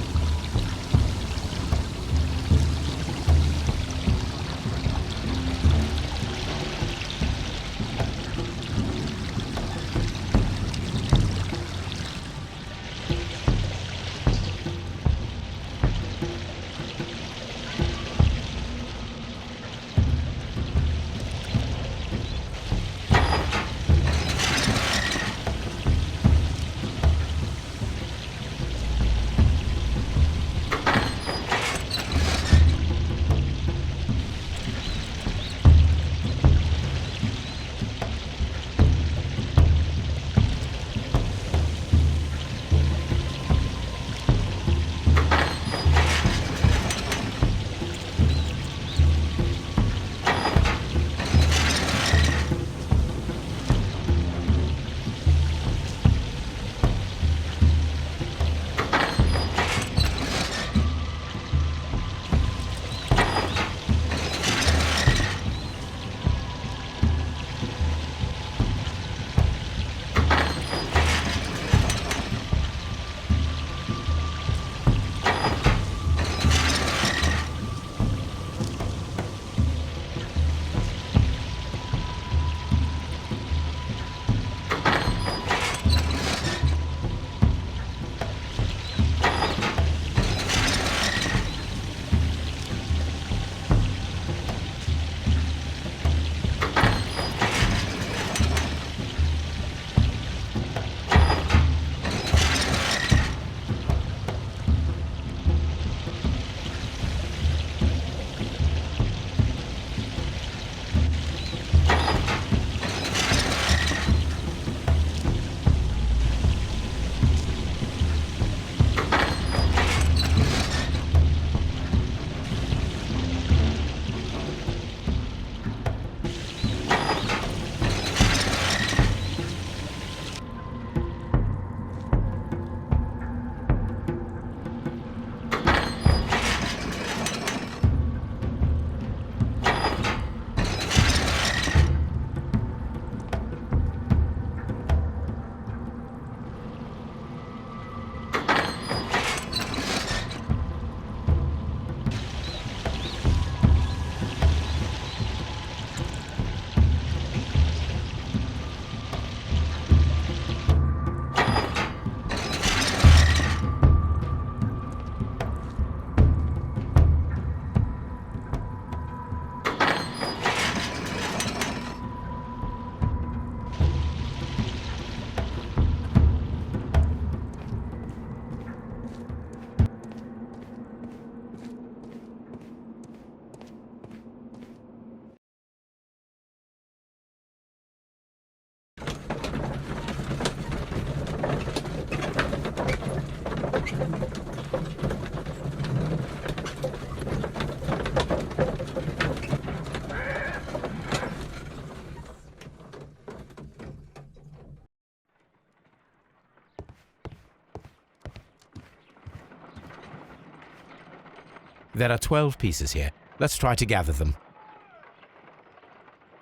There are 12 pieces here. Let's try to gather them.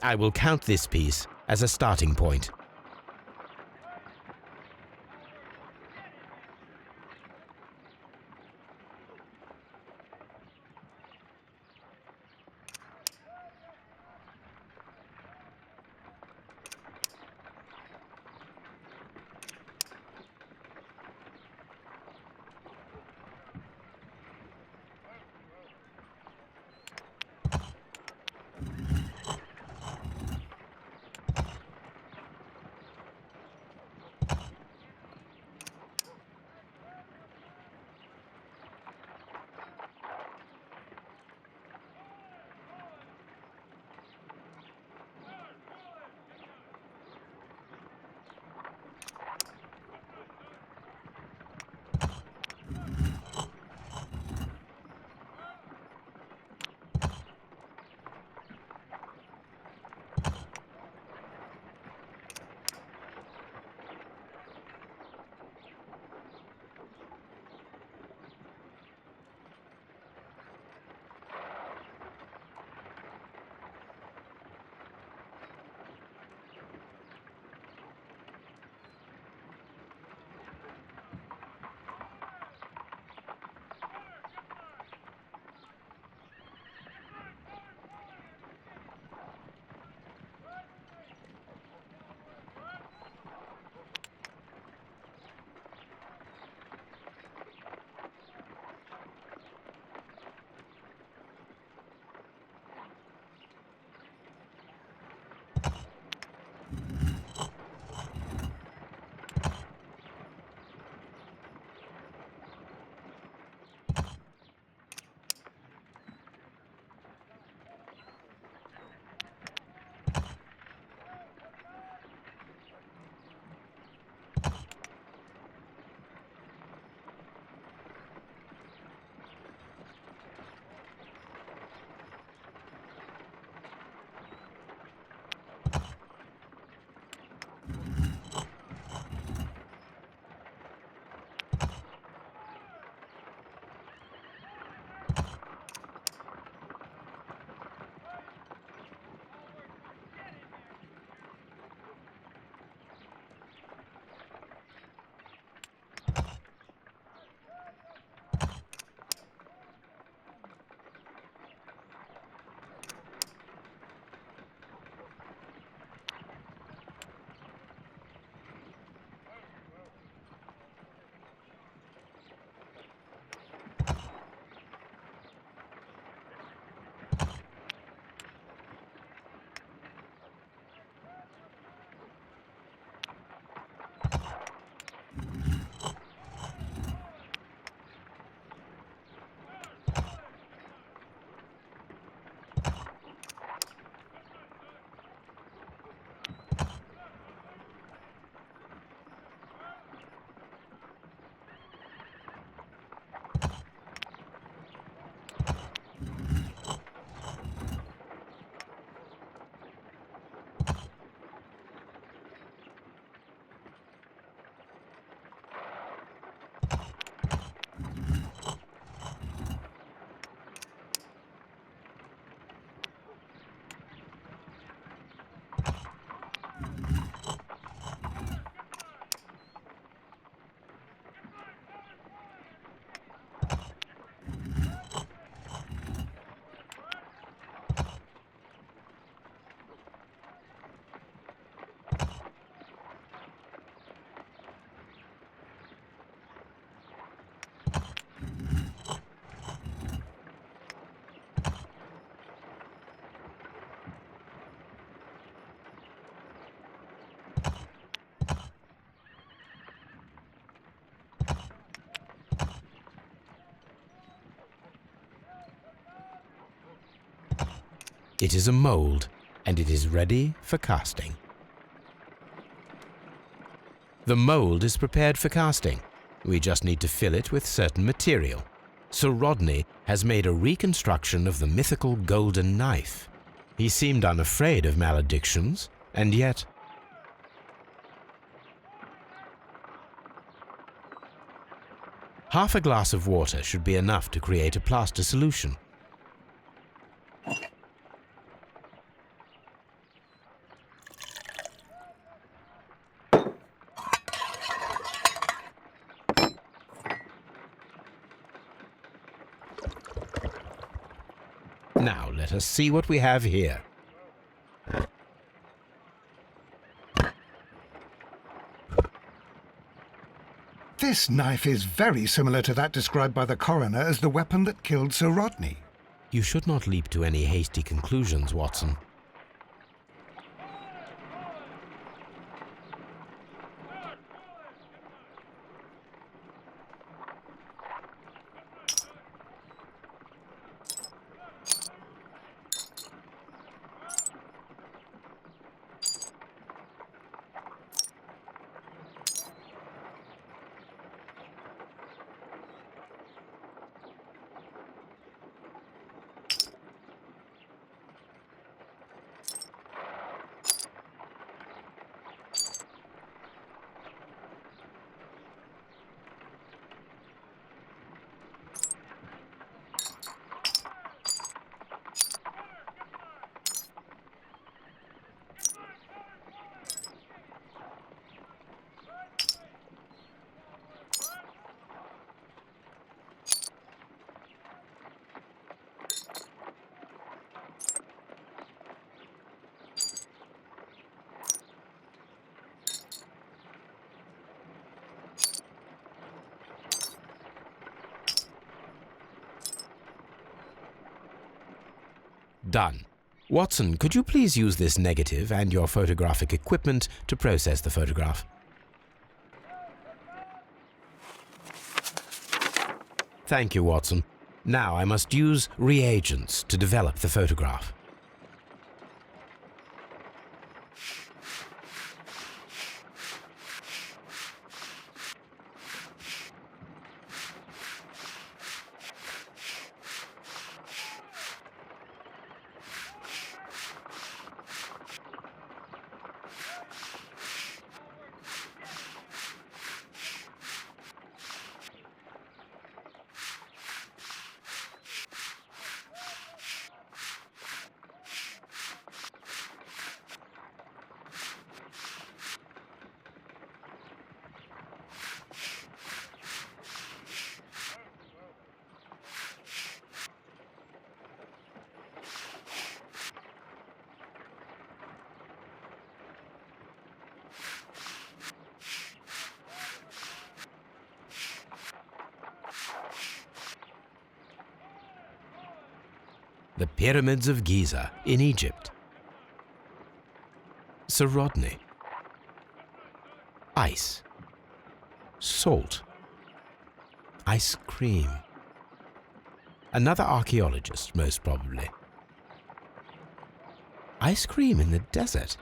I will count this piece as a starting point. It is a mold, and it is ready for casting. The mold is prepared for casting. We just need to fill it with certain material. Sir Rodney has made a reconstruction of the mythical golden knife. He seemed unafraid of maledictions, and yet... Half a glass of water should be enough to create a plaster solution. Now let us see what we have here. This knife is very similar to that described by the coroner as the weapon that killed Sir Rodney. You should not leap to any hasty conclusions, Watson. Done. Watson, could you please use this negative and your photographic equipment to process the photograph? Thank you, Watson. Now I must use reagents to develop the photograph. The Pyramids of Giza in Egypt. Sir Rodney. Ice. Salt. Ice cream. Another archaeologist, most probably. Ice cream in the desert.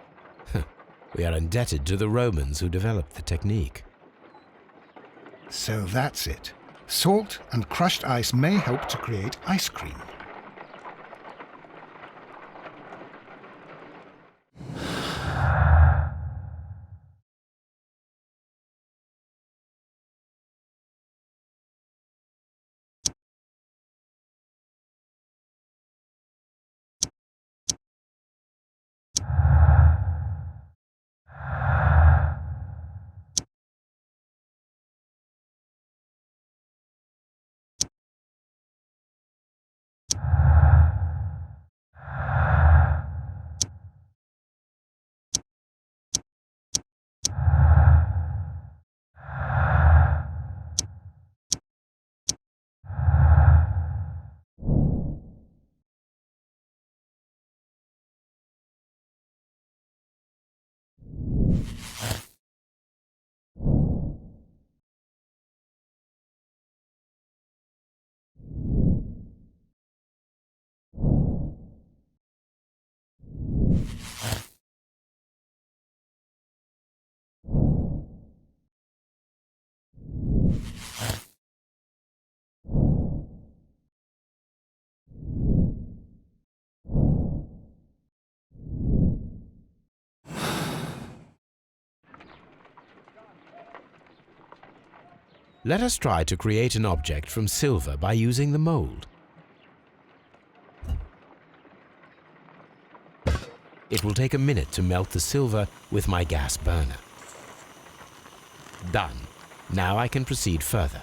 We are indebted to the Romans who developed the technique. So that's it. Salt and crushed ice may help to create ice cream. Let us try to create an object from silver by using the mold. It will take a minute to melt the silver with my gas burner. Done. Now I can proceed further.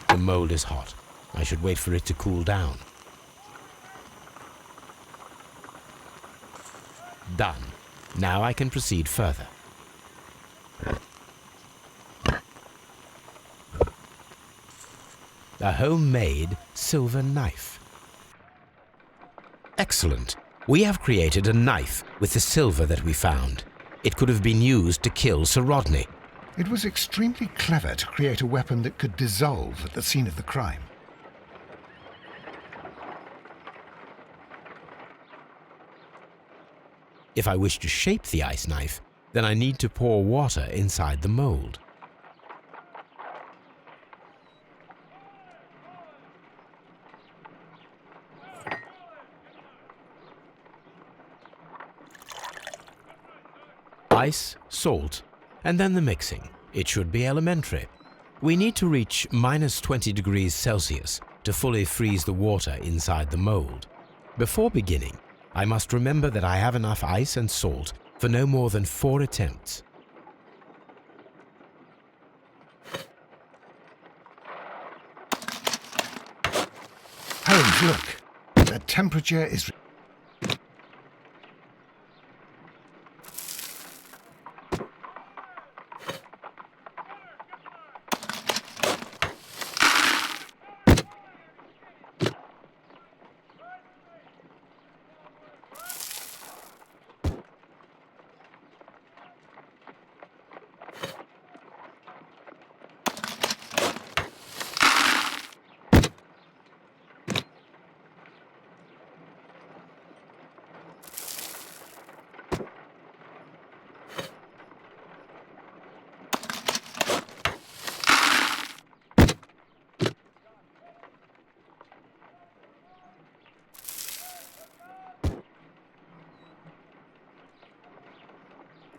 The mold is hot. I should wait for it to cool down. Done. Now I can proceed further. A homemade silver knife. Excellent. We have created a knife with the silver that we found. It could have been used to kill Sir Rodney. It was extremely clever to create a weapon that could dissolve at the scene of the crime. If I wish to shape the ice knife, then I need to pour water inside the mold. Ice, salt, and then the mixing. It should be elementary. We need to reach -20 degrees Celsius to fully freeze the water inside the mold. Before beginning, I must remember that I have enough ice and salt for no more than 4 attempts. Holmes, look. The temperature is...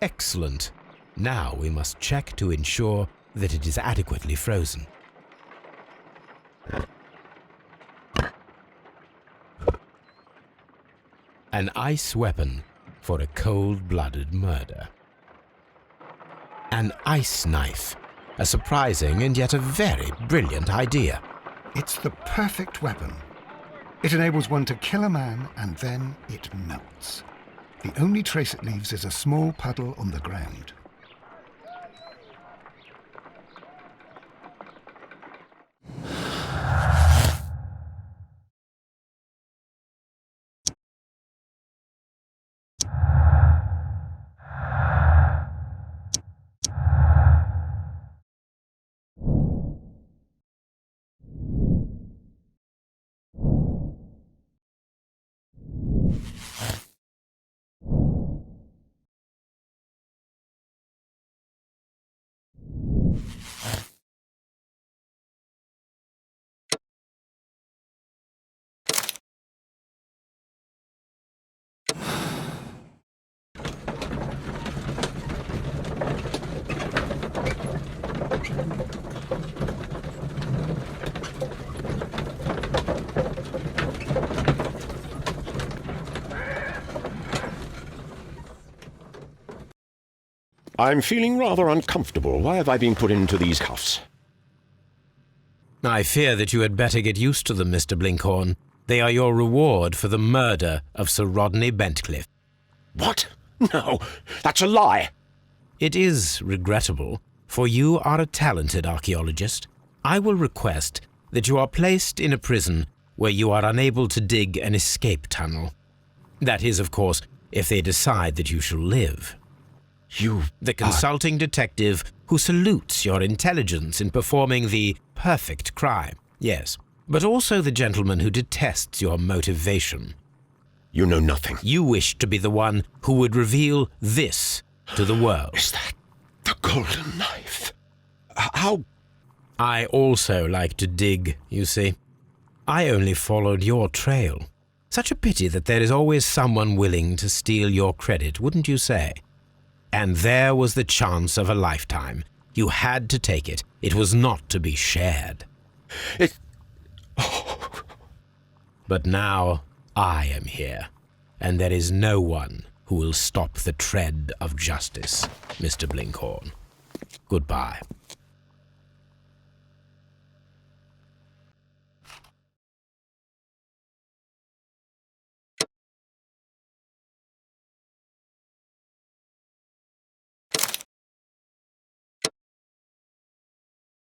Excellent. Now we must check to ensure that it is adequately frozen. An ice weapon for a cold-blooded murder. An ice knife. A surprising and yet a very brilliant idea. It's the perfect weapon. It enables one to kill a man and then it melts. The only trace it leaves is a small puddle on the ground. I'm feeling rather uncomfortable. Why have I been put into these cuffs? I fear that you had better get used to them, Mr. Blinkhorn. They are your reward for the murder of Sir Rodney Bentcliffe. What? No, that's a lie. It is regrettable, for you are a talented archaeologist. I will request that you are placed in a prison where you are unable to dig an escape tunnel. That is, of course, if they decide that you shall live. The consulting detective who salutes your intelligence in performing the perfect crime, yes, but also the gentleman who detests your motivation. You know nothing. You wish to be the one who would reveal this to the world. Is that the golden knife? How? I also like to dig, you see. I only followed your trail. Such a pity that there is always someone willing to steal your credit, wouldn't you say? And there was the chance of a lifetime. You had to take it. It was not to be shared. It... But now I am here, and there is no one who will stop the tread of justice, Mr. Blinkhorn. Goodbye.